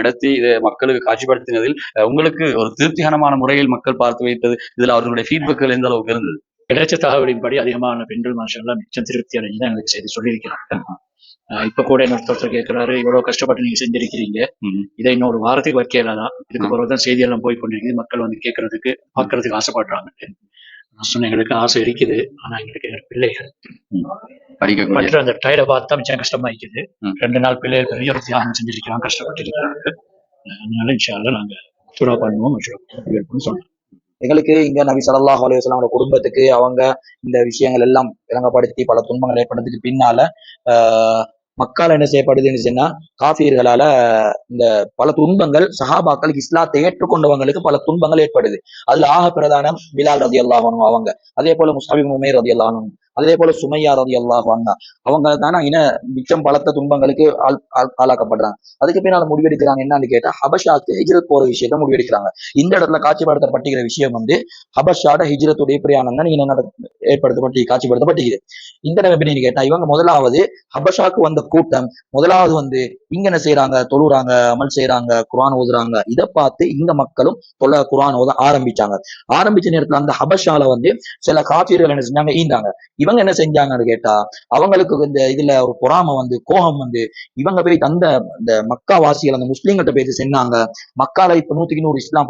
நடத்தி இதை மக்களுக்கு காட்சிப்படுத்தினதில்? உங்களுக்கு ஒரு திருப்திகரமான முறையில் மக்கள் பார்த்து வைத்தது, இதுல அவர்களுடைய ஃபீட்பேக்கள் எந்த அளவுக்கு இருந்தது? கிடைச்ச தகவலின்படி அதிகமான பெண்கள் மாஷாஅல்லாஹ் மிச்சம் திருப்தி அடைஞ்சுதான் எங்களுக்கு செய்தி சொல்லியிருக்கிறாங்க. இப்ப கூட இன்னொருத்தர் கேட்கிறாரு, இவ்வளவு கஷ்டப்பட்டு நீங்க செஞ்சிருக்கிறீங்க, இதை இன்னொரு வாரத்துக்கு வைக்கலாதான், இதுக்கு பிறகுதான் செய்தி எல்லாம் போய் கொண்டிருக்குது, மக்கள் கேட்கறதுக்கு பார்க்கறதுக்கு ஆசைப்படுறாங்க. நான் சொன்ன எங்களுக்கு ஆசை இருக்குது, ஆனா எங்களுக்கு பிள்ளைகள் படிக்கிற அந்த டயர்டை பார்த்தா மிச்சம் கஷ்டமா இருக்குது. 2 நாள் பிள்ளைகள் பெரிய ஒரு தியாகம் செஞ்சிருக்கிறாங்க, கஷ்டப்பட்டு இருக்கிறாங்க. அதனால இன்ஷா அல்லாஹ் நாங்க துரா பண்ணுவோம் சொன்னோம். எங்களுக்கு இங்க நபி ஸல்லல்லாஹு அலைஹி வஸல்லம் குடும்பத்துக்கு அவங்க இந்த விஷயங்கள் எல்லாம் விளங்கப்படுத்தி பல துன்பங்கள் ஏற்படுறதுக்கு பின்னால மக்கால என்ன செய்யப்படுதுன்னு சொன்னா, காஃபியர்களால இந்த பல துன்பங்கள் சஹாபாக்களுக்கு இஸ்லாத்தை ஏற்றுக்கொண்டவங்களுக்கு பல துன்பங்கள் ஏற்படுது. அதுல ஆக பிரதானம் பிலால் ரலியல்லாஹு அன்ஹு அவங்க, அதே போல முஸ்அப் இப்னு உமைர் ரலியல்லாஹு அன்ஹு, அதே போல சுமையா ரலியல்லாஹு அன்ஹா, அவங்க தானே மிச்சம் பலத்த துன்பங்களுக்கு ஆளாக்கப்படுறாங்க. அதுக்கு பின்னால முடிவெடுக்கிறாங்க என்னன்னு கேட்டா, ஹபஷாக்கு ஹிஜ்ரத் போற விஷயத்த முடிவெடுக்கிறாங்க. இந்த இடத்துல காட்சிப்படுத்தப்பட்டிருக்கிற விஷயம் ஹபஷாட ஹிஜ்ரத்துடைய பிரயாணம் தான் காட்சிப்படுத்தப்பட்டிருக்குது. இந்த நேரம் எப்படின்னு கேட்டா, இவங்க முதலாவது ஹபஷாக்கு வந்த கூட்டம் முதலாவது இங்க என்ன செய்யறாங்க, தொழுறாங்க, அமல் செய்யறாங்க, குர்ஆன் ஓதுறாங்க. இதை பார்த்து இங்க மக்களும் குர்ஆன் ஓத ஆரம்பிச்சாங்க. ஆரம்பிச்ச நேரத்துல அந்த ஹபஷால சில காஃபியர்கள் என்ன செஞ்சாங்க, ஈந்தாங்க. இவங்க என்ன செஞ்சாங்கன்னு கேட்டா, அவங்களுக்கு இந்த இதுல ஒரு பொறாம கோபம் இவங்க போய் இந்த மக்கா வாசிகள் அந்த முஸ்லீம்கிட்ட போய் சொன்னாங்க, மக்கால இப்ப 100க்கு 100 இஸ்லாம்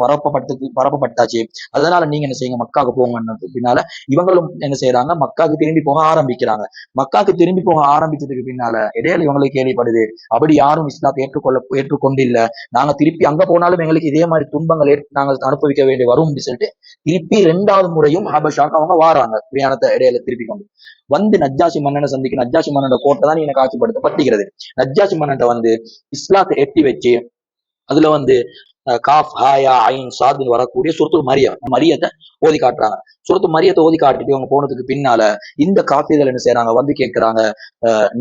பரப்பப்பட்டாச்சு, அதனால நீங்க என்ன செய்யுங்க, மக்காவுக்கு போங்க. பின்னால இவங்களும் என்ன செய்யறாங்க, மக்காவுக்கு திரும்பி போக ஆரம்பிக்கிறாங்க. மக்காவுக்கு திரும்பி போக ஆரம்பிச்சதுக்கு பின்னால இடையில இவங்களுக்கு கேள்விப்படுது, அப்படி யாரும் இஸ்லாத்தை ஏற்றுக்கொண்டு இல்ல, நாங்க திருப்பி அங்க போனாலும் எங்களுக்கு இதே மாதிரி துன்பங்கள் நாங்க அனுபவிக்க வேண்டி வரும் சொல்லிட்டு திருப்பி 2வது முறையும் ஹபஷாக்கு அவங்க வாராங்க. பிரயாணத்தை இடையில திருப்பி கொண்டு நஜ்ஜாசி மன்னனை சந்திக்க, நஜ்ஜாசி மன்னனோட கோட்டை தான் எனக்கு காட்சிப்படுத்தப்பட்டிருக்கிறது. நஜ்ஜாசி மன்னன்ட்ட இஸ்லாத்தை எட்டி வச்சு அதுல காஃப் ஹாயா ஐன் சாதுன்னு வரக்கூடிய சூரத்துல் மரியத்தை ஓதி காட்டுறாங்க. சூரத்துல் மரியத்தை ஓதி காட்டிட்டு இவங்க போனதுக்கு பின்னால இந்த காஃபிர்கள் என்ன செய்யறாங்க, கேட்கிறாங்க,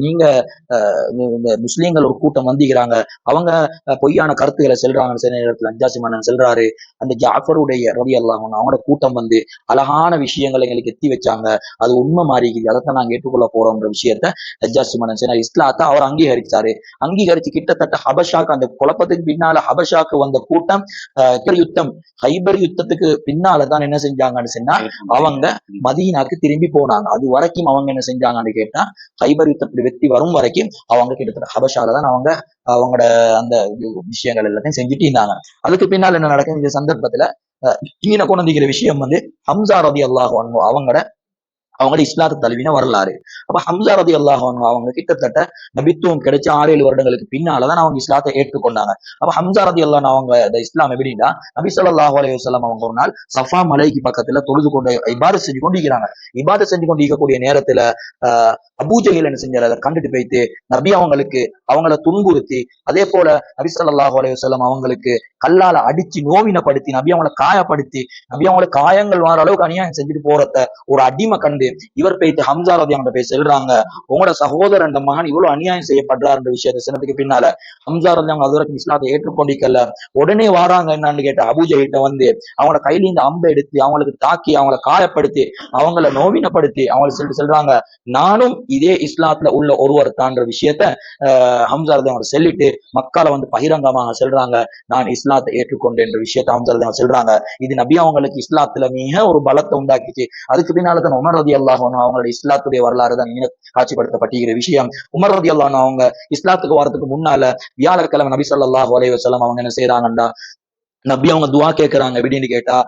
நீங்க இந்த முஸ்லீம்கள் ஒரு கூட்டம் வந்திக்கிறாங்க, அவங்க பொய்யான கருத்துக்களை செல்றாங்க. சில நேரத்துல நஜ்ஜாசி மன்னன் செல்றாரு, அந்த ஜாஃபருடைய ரலியல்லாஹு அன்ஹு அவங்களோட கூட்டம் அழகான விஷயங்களை எங்களுக்கு எத்தி வச்சாங்க, அது உண்மை மாறிக்குது, அதைத்தான் நாங்க ஏற்றுக்கொள்ள போறோம்ன்ற விஷயத்த நஜ்ஜாசி மன்னன் சொன்னார். இஸ்லாத்தை அவர் அங்கீகரிச்சு கிட்டத்தட்ட ஹபஷாக்கு அந்த குழப்பத்துக்கு பின்னால ஹபஷாக்கு வந்த கூட்டம் ஹைபர் யுத்தத்துக்கு பின்னாலதான் என்ன செஞ்சாங்கன்னு சொன்னா, அவங்க மதீனாக்கு திரும்பி போனாங்க. அது வரைக்கும் அவங்க என்ன செஞ்சாங்கன்னு கேட்டா, ஹைபர் யுத்தத்துல வெற்றி வரும் வரைக்கும் அவங்க கிட்டத்தட்ட ஹபஷால தான் அவங்களோட அந்த விஷயங்கள் எல்லாத்தையும் செஞ்சுட்டு இருந்தாங்க. அதுக்கு பின்னால் என்ன நடக்கும், இந்த சந்தர்ப்பத்துல கீழே கொண்டு வந்திருக்கிற விஷயம் ஹம்சா ரலியல்லாஹு அன்ஹு அவங்களோட இஸ்லாத்தை தழுவின வரலாறு. அப்ப ஹம்சா ரலியல்லாஹு அன்ஹு அவங்க கிட்டத்தட்ட நபித்துவம் கிடைச்ச 6-7 வருடங்களுக்கு பின்னாலதான் அவங்க இஸ்லாத்தை ஏற்றுக்கொண்டாங்க. அப்ப ஹம்சா ரலியல்லாஹு அன்ஹு அவங்க இந்த இஸ்லாம் எப்படின்னா, நபி ஸல்லல்லாஹு அலைஹி வஸல்லம் அவங்க ஒரு நாள் சஃபா மலைக்கு பக்கத்துல தொழுது கொண்டு இபாதத் செஞ்சு கொண்டிருக்கிறாங்க. இபாதத் செஞ்சு கொண்டு இருக்கக்கூடிய நேரத்துல அபூஜஹில் என்ன செஞ்சாரு, அதை கண்டுட்டு போயிட்டு நபி அவங்களுக்கு அவங்கள துன்புறுத்தி, அதே போல நபி ஸல்லல்லாஹு அலைஹி வஸல்லம் அவங்களுக்கு கல்லால அடிச்சு நோவினப்படுத்தி, நபி அவங்களை காயப்படுத்தி, நபி அவங்களுக்கு காயங்கள் வர அளவுக்கு அநியாயம் செஞ்சுட்டு போறத ஒரு அடிமை கண்டு இவர் போயிட்டு ஹம்சா ரலியல்லாஹு போய் சொல்றாங்க, உங்களோட சகோதரன் இந்த மகன் இவ்வளவு அநியாயம் செய்யப்படுறாருன்ற விஷயத்தை சொன்னதுக்கு பின்னால ஹம்சா ரலியல்லாஹு அது வரைக்கும் இஸ்லாத்தை ஏற்றுக்கொண்டிக்கல. உடனே வாராங்க என்னன்னு கேட்ட அபூஜஹில்கிட்ட வந்து அவங்களோட கையில இந்த அம்பை எடுத்து அவங்களுக்கு தாக்கி அவங்கள காயப்படுத்தி அவங்கள நோவினப்படுத்தி அவங்களை சொல்றாங்க, நானும் இதே இஸ்லாத்துல உள்ள ஒருவர் தான்ற விஷயத்த ஹம்சா ரலியல்லாஹு சொல்லிட்டு மக்கால வந்து பகிரங்கமாக சொல்றாங்க, நான் இஸ்லாத்தை ஏற்றுக்கொண்டேன் என்ற விஷயத்தை ஹம்சா ரலியல்லாஹு சொல்றாங்க. இது நபி அவங்களுக்கு இஸ்லாத்துல மிக ஒரு பலத்தை உண்டாக்கிச்சு. அதுக்கு பின்னால்தான் உமர் ரலியல்லாஹு அன்ஹு அவங்களோட இஸ்லாத்துடைய வரலாறு தான் காட்சிப்படுத்தப்பட்டிருக்கிற விஷயம். உமர் ரலியல்லாஹு அன்ஹு அவங்க இஸ்லாத்துக்கு வரதுக்கு முன்னால வியாழக்கிழமை நபி ஸல்லல்லாஹு அலைஹி வஸல்லம் அவங்க என்ன செய்யறாங்கண்டா, நபி அவங்க துஆ கேட்கிறாங்க. எப்படின்னு கேட்டா,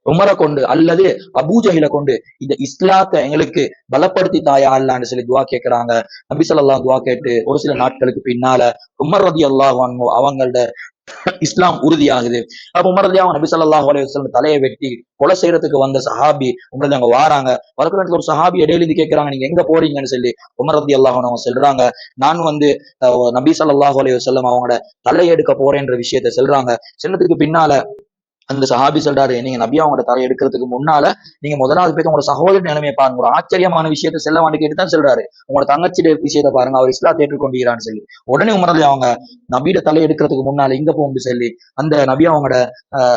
உமரை கொண்டு அல்லது அபூஜஹில கொண்டு இந்த இஸ்லாத்தை எங்களுக்கு பலப்படுத்தி தாயா அல்லான்னு சொல்லி துவா கேட்கிறாங்க. நபி ஸல்லல்லாஹு துவா கேட்டு ஒரு சில நாட்களுக்கு பின்னால உமர் ரலியல்லாஹு அன்ஹு அவங்களோட இஸ்லாம் உறுதியாகுது. அப்ப உமர் ரலியல்லாஹு நபி ஸல்லல்லாஹு அலைஹி வஸல்லம் தலையை வெட்டி கொலை செய்யறதுக்கு வந்த சஹாபி உமர் அங்க வாராங்க. வரக்கூடிய ஒரு சஹாபி இடையில இருந்து கேட்கிறாங்க, நீங்க எங்க போறீங்கன்னு சொல்லி. உமர் ரலியல்லாஹு அவங்க சொல்றாங்க, நான் வந்து நபி ஸல்லல்லாஹு அலைஹி வஸல்லம் அவங்களோட தலையை எடுக்க போறேன்ற விஷயத்த சொல்றாங்க. சொன்னதுக்கு பின்னால அந்த சஹாபி சொல்றாரு, நீங்க நபி அவங்களோட தலை எடுக்கிறதுக்கு முன்னால நீங்க முதலாவது போய் உங்களோட சகோதரி நிலைமையை பாருங்க. ஒரு ஆச்சரியமான விஷயத்த செல்ல வாண்டி கேட்டு தான் சொல்றாரு, உங்களோட தங்கச்சியுடைய விஷயத்த பாருங்க, அவர் இஸ்லாத்தை ஏற்றுக்கொண்டிருக்கிறான்னு சொல்லி. உடனே உமர் அவங்க நபியோட தலை எடுக்கிறதுக்கு முன்னால இங்க போகும்போது சொல்லி அந்த நபி அவங்களோட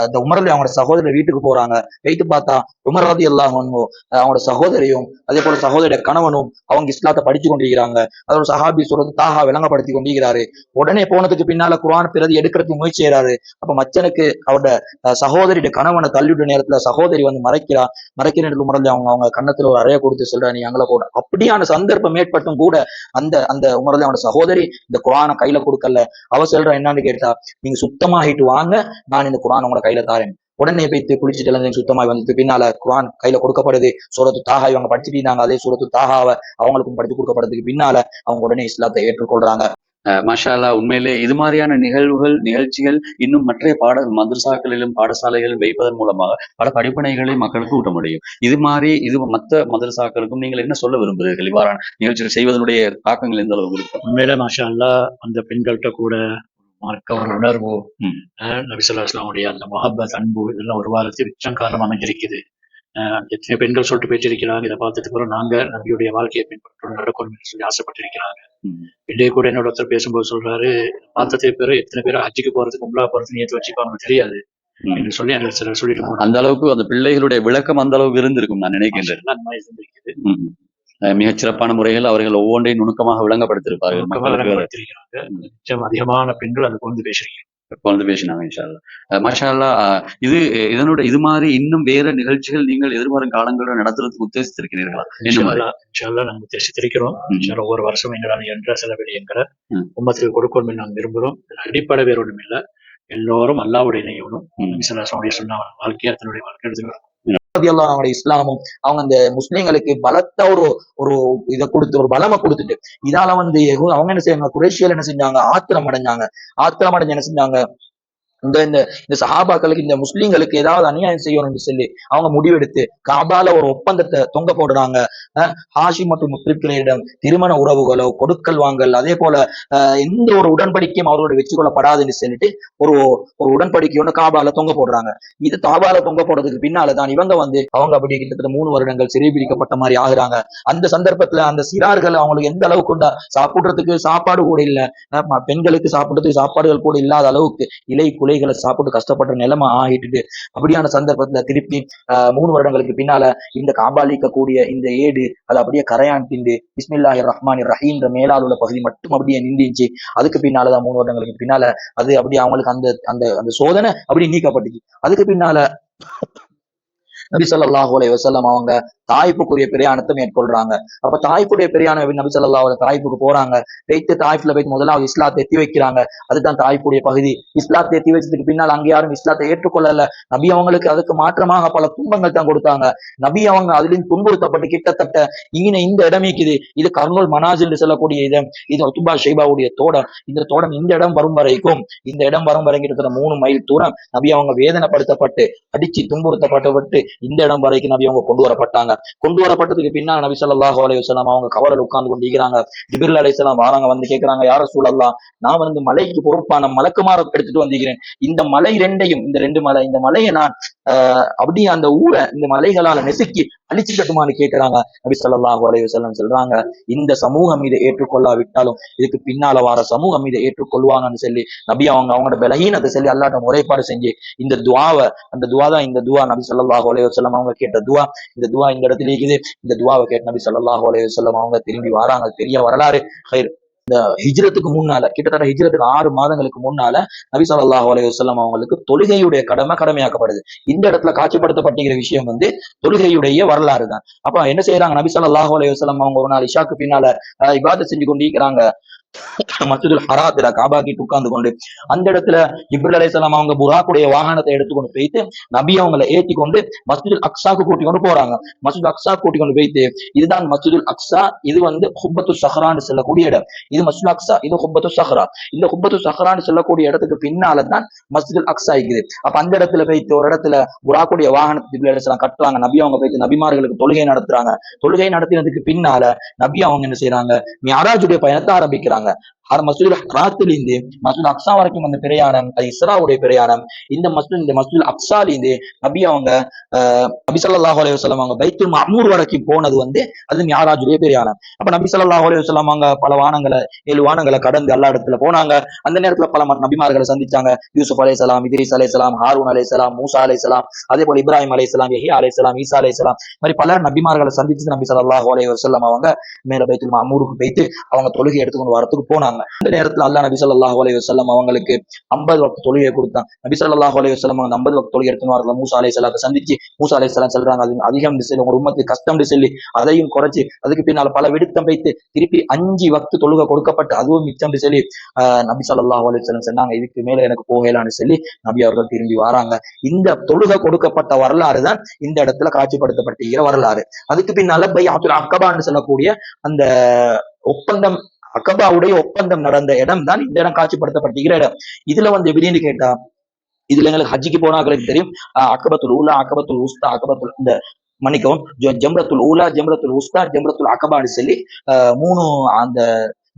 இந்த உமர் அவங்களோட சகோதரி வீட்டுக்கு போறாங்க. வைத்து பார்த்தா உமர் ரலியல்லாஹு அன்ஹு அவங்களோட சகோதரியும் அதே போல சகோதரிய கணவனும் அவங்க இஸ்லாத்தை படிச்சு கொண்டிருக்கிறாங்க. அதோட சஹாபி சொல்றது தாஹா விளங்கப்படுத்தி கொண்டிருக்கிறாரு. உடனே போனதுக்கு பின்னால குர்ஆன் பிரதி எடுக்கிறதுக்கு முயற்சி செய்யறாரு. அப்ப மச்சனுக்கு அவரோட சகோதரியோட கணவனை தள்ளிவிட்ட நேரத்துல சகோதரி வந்து மறைக்கிற உமர் அவங்க அவங்க கண்ணத்துல ஒரு அறைய கொடுத்து சொல்றா, நீ அங்கே கூட. அப்படியான சந்தர்ப்பம் ஏற்பட்டும் கூட அந்த அந்த உமர் அவனோட சகோதரி இந்த குர்ஆனை கையில கொடுக்கல. அவ சொல்றா என்னன்னு கேட்டா, நீங்க சுத்தமாகிட்டு வாங்க, நான் இந்த குர்ஆன் உங்களோட கையில தாரேன். உடனே போய்த்து குளிச்சுட்டு எல்லாம் சுத்தமாக வந்ததுக்கு பின்னால குர்ஆன் கையில கொடுக்கப்படுது. சூரத்து தாஹா இவங்க படிச்சுட்டு இருந்தாங்க, அதே சூரத்து தாஹாவை அவங்களுக்கும் படித்து கொடுக்கப்படுறதுக்கு பின்னால அவங்க உடனே இஸ்லாத்தை ஏற்றுக்கொள்றாங்க. மாஷா அல்லாஹ், உண்மையிலே இது மாதிரியான நிகழ்வுகள் நிகழ்ச்சிகள் இன்னும் மற்ற மதரசாக்களிலும் பாடசாலைகளிலும் வைப்பதன் மூலமாக பல படிப்பினைகளை மக்களுக்கு ஊட்ட முடியும். இது மாதிரி மற்ற மதரசாக்களுக்கும் நீங்கள் என்ன சொல்ல விரும்புகிறீர்கள்? இவ்வாறான நிகழ்ச்சிகள் செய்வதனுடைய தாக்கங்கள் எந்த அளவுக்கு இருக்கும்? உண்மையில மாஷா அல்லாஹ் அந்த பெண்கள்கிட்ட கூட மார்க்க ஒரு உணர்வு, நபி ஸல்லல்லாஹு அலைஹி வஸல்லம் அந்த முஹப்பத் அன்பு இதெல்லாம் ஒரு வாரத்தில் உச்சம் காரணம் அமைஞ்சிருக்குது. எத்தனை பெண்கள் சொல்லிட்டு பேச்சிருக்கிறாங்க, இதை பார்த்துட்டு பிறகு நாங்க நபியுடைய வாழ்க்கையை பின்பற்ற நடக்கணும்னு சொல்லி ஆசைப்பட்டிருக்கிறாங்க. இடையே கூட என்னோட ஒருத்தர் பேசும்போது சொல்றாரு, பார்த்ததுக்கு பிறகு எத்தனை பேர் ஹஜ்ஜுக்கு போறதுக்கு உம்ரா போறதுக்கு நியத்து வச்சுப்பாங்க தெரியாது என்று சொல்லி எனக்கு சிலர் சொல்லிட்டு போனாங்க. அந்த அளவுக்கு அந்த பிள்ளைகளுடைய விளக்கம் அந்த அளவுக்கு இருந்திருக்கும் நான் நினைக்கின்றேன். அந்த மாதிரி இருந்திருக்குது. மிகச் சிறப்பான முறையில் அவர்கள் ஒவ்வொன்றையும் நுணுக்கமாக விளங்கப்படுத்திருப்பார்கள். நிச்சயம் அதிகமான பெண்கள் அது கொண்டு பேசுறீங்க பேசினாங்க. இன்ஷா அல்லாஹ். மாஷா அல்லாஹ், இது மாதிரி இன்னும் வேற நிகழ்ச்சிகள் நீங்கள் எதிர்வரும் காலங்களில் நடத்துறதுக்கு உத்தேசித்திருக்கிறீர்களா? இன்ஷா அல்லாஹ் நாங்கள் உத்தேசித்திருக்கிறோம். ஒவ்வொரு வருஷம் எங்களால் என்ற செலவிடயங்களை உம்மத்துக்கு கொடுக்கணும் நாங்கள் விரும்புகிறோம். அடிப்படை வேற ஒன்றும் இல்லை, எல்லோரும் அல்லாஹ்வுடைய இணையணும். சொன்ன வாழ்க்கையை தன்னுடைய வாழ்க்கை எடுத்துக்கணும். அவங்களோட இஸ்லாமும் அவங்க அந்த முஸ்லீம்களுக்கு பலத்த ஒரு இதை கொடுத்து ஒரு பலமை கொடுத்துட்டு இதால வந்து அவங்க என்ன செய்வாங்க, குறைஷியல் என்ன செஞ்சாங்க, ஆத்திரம் அடைஞ்சு என்ன செஞ்சாங்க, இந்த சஹாபாக்களுக்கு இந்த முஸ்லீம்களுக்கு ஏதாவது அநியாயம் செய்யணும்னு சொல்லி அவங்க முடிவெடுத்து காபால ஒரு ஒப்பந்தத்தை தொங்க போடுறாங்க. ஹாஷிம் மற்றும் முஸ்லிம்களிடம் திருமண உறவுகளோ கொடுக்கல் வாங்கல் அதே போல எந்த ஒரு உடன்படிக்கையும் அவர்களோட வச்சு கொள்ளப்படாதுன்னு சொல்லிட்டு ஒரு உடன்படிக்கையோட காபால தொங்க போடுறாங்க. இது காபால தொங்க போடுறதுக்கு பின்னாலதான் இவங்க வந்து அவங்க அப்படி கிட்டத்தட்ட 3 வருடங்கள் சிறைபிடிக்கப்பட்ட மாதிரி ஆகுறாங்க. அந்த சந்தர்ப்பத்துல அந்த சிறார்கள் அவங்களுக்கு எந்த அளவுக்கு சாப்பிடுறதுக்கு சாப்பாடு கூட இல்ல, பெண்களுக்கு சாப்பிடுறதுக்கு சாப்பாடுகள் கூட இல்லாத அளவுக்கு இலை குலைகளை சாப்பிட்டு கஷ்டப்படுற நிலைமை ஆகிட்டு, அப்படியான சந்தர்ப்பத்துல திருப்பி 3 வருடங்களுக்கு பின்னால இந்த காபாலிக்கக்கூடிய இந்த ஏடு அது அப்படியே கரையான் திண்டு பிஸ்மில்லாஹிர் ரஹ்மானிர் ரஹீம்ன்ற மேலால் உள்ள பகுதி மட்டும் அப்படியே நின்றுச்சு. அதுக்கு பின்னாலதான் 3 வருடங்களுக்கு பின்னால அது அப்படியே அவங்களுக்கு அந்த அந்த அந்த சோதனை அப்படி நீக்கப்பட்டுச்சு. அதுக்கு பின்னால நபி ஸல்லல்லாஹு அலைஹி வஸல்லம் அவங்க தாயிப்புக்குரிய பிரயாணத்தை மேற்கொள்றாங்க. அப்ப தாயிப்புடைய பிரயாணம் நபி ஸல்லல்லாஹு அலைஹி தாயிப்புக்கு போறாங்க. வைத்து தாயிப்ல போய் முதலாவது இஸ்லாத்தை எத்தி வைக்கிறாங்க. அதுதான் தாயிப்புடைய பகுதி. இஸ்லாத்தை எத்தி வச்சதுக்கு பின்னால் அங்கே யாரும் இஸ்லாத்தை ஏற்றுக்கொள்ளல. நபி அவங்களுக்கு அதுக்கு மாற்றமாக பல துன்பங்கள் தான் கொடுத்தாங்க. நபி அவங்க அதுலயும் துன்புறுத்தப்பட்டு கிட்டத்தட்ட இந்த இடம் இருக்குது, இது கர்னூல் மனாஜ் என்று சொல்லக்கூடிய இது உத்பா ஷைபாவுடைய தோடம். இந்த தோடம் இந்த இடம் வரும் வரைக்கும் கிட்டத்தட்ட 3 மைல் தூரம் நபி அவங்க வேதனைப்படுத்தப்பட்டு அடிச்சு துன்புறுத்தப்பட்டு இந்த இடம் வரைக்கும் நபி அவங்க கொண்டு வரப்பட்டாங்க. கொண்டு வரப்பட்டதுக்கு பின்னால் நபி ஸல்லல்லாஹு அலைஹி வஸல்லம் அவங்க கவரில் உட்கார்ந்து கொண்டு இருக்கிறாங்க. ஜிப்ரீல் அலைஹிஸ்ஸலாம் வாராங்க, வந்து கேட்கிறாங்க, யா ரசூலல்லாஹ், நான் வந்து மலைக்கு பொறுப்பான மலக்குமார எடுத்துட்டு வந்திருக்கிறேன். இந்த மலை ரெண்டையும், இந்த ரெண்டு மலை, இந்த மலையை நான் அப்படியே அந்த ஊரை இந்த மலைகளால நெசுக்கி அழிச்சுக்கட்டுமான்னு கேட்கிறாங்க. நபி ஸல்லல்லாஹு அலைஹி வஸல்லம் சொல்றாங்க, இந்த சமூகம் இதை ஏற்றுக்கொள்ளாவிட்டாலும் இதுக்கு பின்னால வர சமூகம் இதை ஏற்றுக்கொள்வாங்கன்னு சொல்லி நபி அவங்களோட பலகீனத்தை சொல்லி அல்லாஹ்ட்ட முறைப்பாடு செஞ்சு இந்த துஆவை, அந்த துஆ தான் இந்த துஆ, நபி ஸல்லல்லாஹு அலைஹி வஸல்லம் அவங்க கேட்ட துஆ. இந்த துஆ இந்த இடத்துல இருக்குது. இந்த துஆவை கேட்டு நபி ஸல்லல்லாஹு அலைஹி வஸல்லம் அவங்க திரும்பி வராங்க. பெரிய வரலாறு. ஹிஜ்ரத்துக்கு முன்னால, கிட்டத்தட்ட ஹிஜ்ரத்துக்கு 6 மாதங்களுக்கு முன்னால நபி ஸல்லல்லாஹு அலைஹி வஸல்லம் அவங்களுக்கு தொழுகையுடைய கடமையாக்கப்படுது. இந்த இடத்துல காட்சிப்படுத்தப்பட்டிருக்கிற விஷயம் வந்து தொழுகையுடைய வரலாறு தான். அப்ப என்ன செய்யறாங்க, நபி ஸல்லல்லாஹு அலைஹி வஸல்லம் அவங்க ஒரு நாள் இஷாக்கு பின்னால இபாதத் செஞ்சு கொண்டிருக்கிறாங்க. மஸ்ஜிதுல் ஹராத்துல காபா கிட்ட உட்கார்ந்து கொண்டு அந்த இடத்துல ஜிப்ரீல் அலைஹிஸ்ஸலாம் அவங்க புராக்குடைய வாகனத்தை எடுத்துக்கொண்டு போயிட்டு நபி அவங்களை ஏற்றி கொண்டு மஸ்ஜிதுல் அக்ஸாக்கு கூட்டி கொண்டு போறாங்க. மஸ்ஜிதுல் அக்ஸா கூட்டி கொண்டு போயிட்டு, இதுதான் மஸ்ஜிதுல் அக்ஸா, இது வந்து ஹுப்பத்து ஸஹ்ரான்னு சொல்லக்கூடிய இடம். இது மஸ்ஜிதுல் அக்ஸா, இது ஹுப்பத்து ஸஹ்ரா. இந்த ஹுப்பத்து ஸஹ்ரான்னு சொல்லக்கூடிய இடத்துக்கு பின்னால தான் மஸ்ஜிதுல் அக்ஸா இருக்குது. அப்ப அந்த இடத்துல போயிட்டு ஒரு இடத்துல புராக்குடைய வாகனத்தை ஜிப்ரீல் அலைஹிஸ்ஸலாம் கட்டுறாங்க. நபி அவங்க போயிட்டு நபிமார்களுக்கு தொழுகை நடத்துறாங்க. தொழுகை நடத்தினதுக்கு பின்னால நபி அவங்க என்ன செய்யறாங்க, மிஅராஜுடைய பயணத்தை ஆரம்பிக்கிறாங்க. மஸ்ஜிதுல் ஹராத்திலிருந்து மஸ்ஜிதுல் அக்ஸா வரைக்கும் அந்த பிரயாணம், அது இஸ்ராவுடைய பிரயாணம். இந்த மஸ்ஜிதுல் அக்ஸாலிருந்து நபி அவங்க நபி ஸல்லல்லாஹு அலைஹி வஸல்லம் அவங்க பைத்துல் மஅமூர் வரைக்கும் போனது வந்து அது மிஅராஜுடைய பிரயாணம். அப்ப நபி ஸல்லல்லாஹு அலைஹி வஸல்லம் அவங்க பல வானங்களை, 7 வானங்களை கடந்து எல்லா இடத்துல போனாங்க. அந்த நேரத்துல பல நபிமார்களை சந்திச்சாங்க. யூசுப் அலைஹிஸ்ஸலாம், இத்ரீஸ் அலைஹிஸ்ஸலாம், ஹாரூன் அலைஹிஸ்ஸலாம், மூசா அலைஹிஸ்ஸலாம், அதே போல இப்ராஹிம் அலைஹிஸ்ஸலாம், யஹ்யா அலைஹிஸ்ஸலாம், ஈசா அலைஹிஸ்ஸலாம், மாதிரி பல நபிமார்களை சந்திச்சு நபி ஸல்லல்லாஹு அலைஹி வஸல்லம் அவங்க மேல பைத்துல் மஅமூருக்கு போயிட்டு அவங்க தொழுகை எடுத்துக்கொண்டு வரத்துக்கு போனாங்க. அந்த நேரத்துல அல்லாஹ் நபி ஸல்லல்லாஹு அலைஹி வஸல்லம் அவங்களுக்கு 50 வக்த் தொழுகை கொடுத்தாங்க. நபி ஸல்லல்லாஹு அலைஹி வஸல்லம் அவங்க 50 வக்த் தொழுகை எடுத்துன்னு வரல. மூசா அலைஹிஸ்ஸலாத்தை சந்திச்சு மூசா அலைஹிஸ்ஸலாம் சொல்றாங்க, அது அதிகம் சொல்லி உங்க உம்மத்துக்கு கஷ்டம் சொல்லி அதையும் குறைச்சு, அதுக்கு பின்னால பல விடுத்தம் வைத்து திருப்பி 5 வக்த் தொழுகை கொடுக்கப்பட்டு அதுவும் மிச்சம் சொல்லி நபி ஸல்லல்லாஹு அலைஹி வஸல்லம் சொன்னாங்க, இதுக்கு மேல எனக்கு போகலான்னு சொல்லி நபி அவர்கள் திரும்பி வராங்க. இந்த தொழுகை கொடுக்கப்பட்ட வரலாறு தான் இந்த இடத்துல காட்சிப்படுத்தப்பட்டிருக்கிற வரலாறு. அதுக்கு பின்னால பைஅத்துல் அக்கபான்னு சொல்லக்கூடிய அந்த ஒப்பந்தம், அக்கபாவுடைய ஒப்பந்தம் நடந்த இடம் தான் இந்த இடம் காட்சிப்படுத்தப்பட்டிருக்கிற இடம். இதுல வந்து எப்படின்னு கேட்டா, இதுல எங்களுக்கு ஹஜ்ஜிக்கு போனாங்களுக்கு தெரியும், அக்கபத்துல் ஊலா, அக்கபத்துல் உஸ்தா, அக்கபத்துல் இந்த மன்னிக்கவும் ஜம்ரத்துல் ஊலா, ஜம்ரத்துல் உஸ்தா, ஜம்ரத்துல் அக்கபான்னு சொல்லி 3 அந்த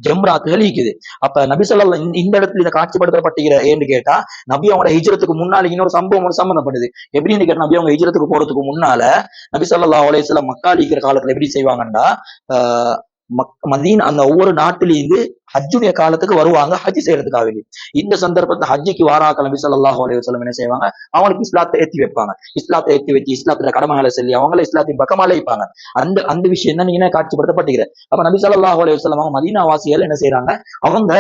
ஜம்ராத்துகள் இருக்குது. அப்ப நபி ஸல்லல்லாஹு இந்த இடத்துல இதை காட்சிப்படுத்தப்பட்டிருக்கிற ஏன்னு கேட்டா, நபி அவங்களோட ஹிஜ்ரத்துக்கு முன்னால இன்னொரு சம்பவம் ஒன்று சம்பந்தப்படுது. எப்படின்னு கேட்டா, நபி அவங்க ஹிஜ்ரத்துக்கு போறதுக்கு முன்னால நபி ஸல்லல்லாஹு அலைஹி வஸல்லம் மக்கா இருக்கிற காலத்துல எப்படி செய்வாங்கன்னா, மதீனா அந்த ஒவ்வொரு நாட்டிலிருந்து ஹஜ்ஜுடைய காலத்துக்கு வருவாங்க ஹஜ் செய்யறதுக்காக வேண்டி. இந்த சந்தர்ப்பத்தை ஹஜ்ஜிக்கு வாராக்கள் நபி ஸல்லல்லாஹு அலைஹி வஸல்லம் என்ன செய்வாங்க, அவங்களுக்கு இஸ்லாத்தை ஏற்றி வைப்பாங்க. இஸ்லாத்தை ஏற்றி வச்சு இஸ்லாத்துல கடமைகளை சொல்லி அவங்கள இஸ்லாத்தின் பக்கமா அழைப்பாங்க. அந்த விஷயம் தான் நீங்க காட்சிப்படுத்தப்பட்டுகிற. அப்ப நபி ஸல்லல்லாஹு அலைஹி வஸல்லம் அவங்க மதீனா வாசிகள் என்ன செய்யறாங்க, அவங்க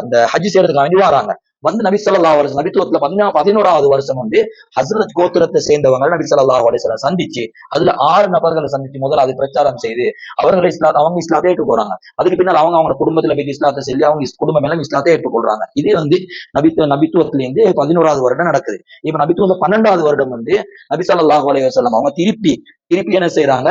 இந்த ஹஜ் செய்யறதுக்காக வேண்டி வராங்க. வந்து நபி ஸல்லல்லாஹு அலைஹி வஸல்லம் நபித்துவத்துல 11வது வருஷம் வந்து ஹஸ்ரத் கோத்திரத்தை சேர்ந்தவங்க நபி ஸல்லல்லாஹு அலைஹி வஸல்லம் சந்திச்சு, அதுல 6 நபர்களை சந்திச்சு முதல்ல பிரச்சாரம் செய்து அவங்க இஸ்லாத்தை ஏற்று போறாங்க. அதுக்கு பின்னால் அவங்க குடும்பத்துல போய் இஸ்லாத்தை சொல்லி அவங்க குடும்பம் எல்லாம் இஸ்லாத்தை ஏற்றுக்கொள்றாங்க. இது வந்து நபித்துவத்திலிருந்து 11வது வருடம் நடக்குது. இப்ப நபித்துவத்துல 12வது வருடம் வந்து நபி ஸல்லல்லாஹு அலைஹி வஸல்லம் அவங்க திருப்பி என்ன செய்யறாங்க,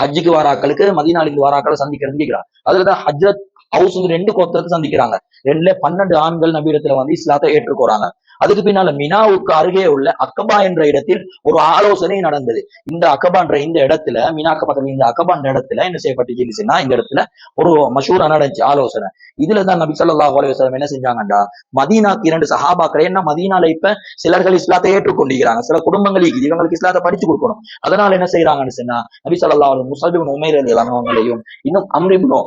ஹஜ்ஜுக்கு வாராக்களுக்கு மதீனாவுக்கு வாராக்களை சந்திக்கிறதுன்னு கேட்கிறாங்க. அதுலதான் ஹஜ்ரத் ஹவுஸ் 2 கோத்திரத்தை சந்திக்கிறாங்க. 12 ஆண்கள் நபியிடத்துல வந்து இஸ்லாத்தை ஏற்றுக்கொறாங்க. அதுக்கு பின்னால மினாவுக்கு அருகே உள்ள அக்கபா என்ற இடத்தில் ஒரு ஆலோசனை நடந்தது. இந்த அக்கபான்ற இந்த இடத்துல, மினாக்கு பக்கத்துல இந்த அக்கபான்ற இடத்துல என்ன செய்யப்பட்டுச்சுன்னா, இந்த இடத்துல ஒரு மஷூரா நடந்துச்சு ஆலோசனை. இதுலதான் நபி ஸல்லல்லாஹு அலைஹி வஸல்லம் என்ன செஞ்சாங்கண்டா, மதீனாக்கு 2 சஹாபாக்கள், என்ன மதீனால இப்ப சிலர்கள் இஸ்லாத்தை ஏற்றுக்கொண்டிருக்கிறாங்க, சில குடும்பங்களுக்கு இவங்களுக்கு இஸ்லாத்தை படிச்சு கொடுக்கணும். அதனால என்ன செய்யறாங்கன்னு சொன்னா, நபி ஸல்லல்லாஹு அலைஹி வஸல்லம் முஸஅப் இப்னு உமைர் ரலியல்லாஹு அன்ஹுவையும் இன்னும் அம்ர் இப்னு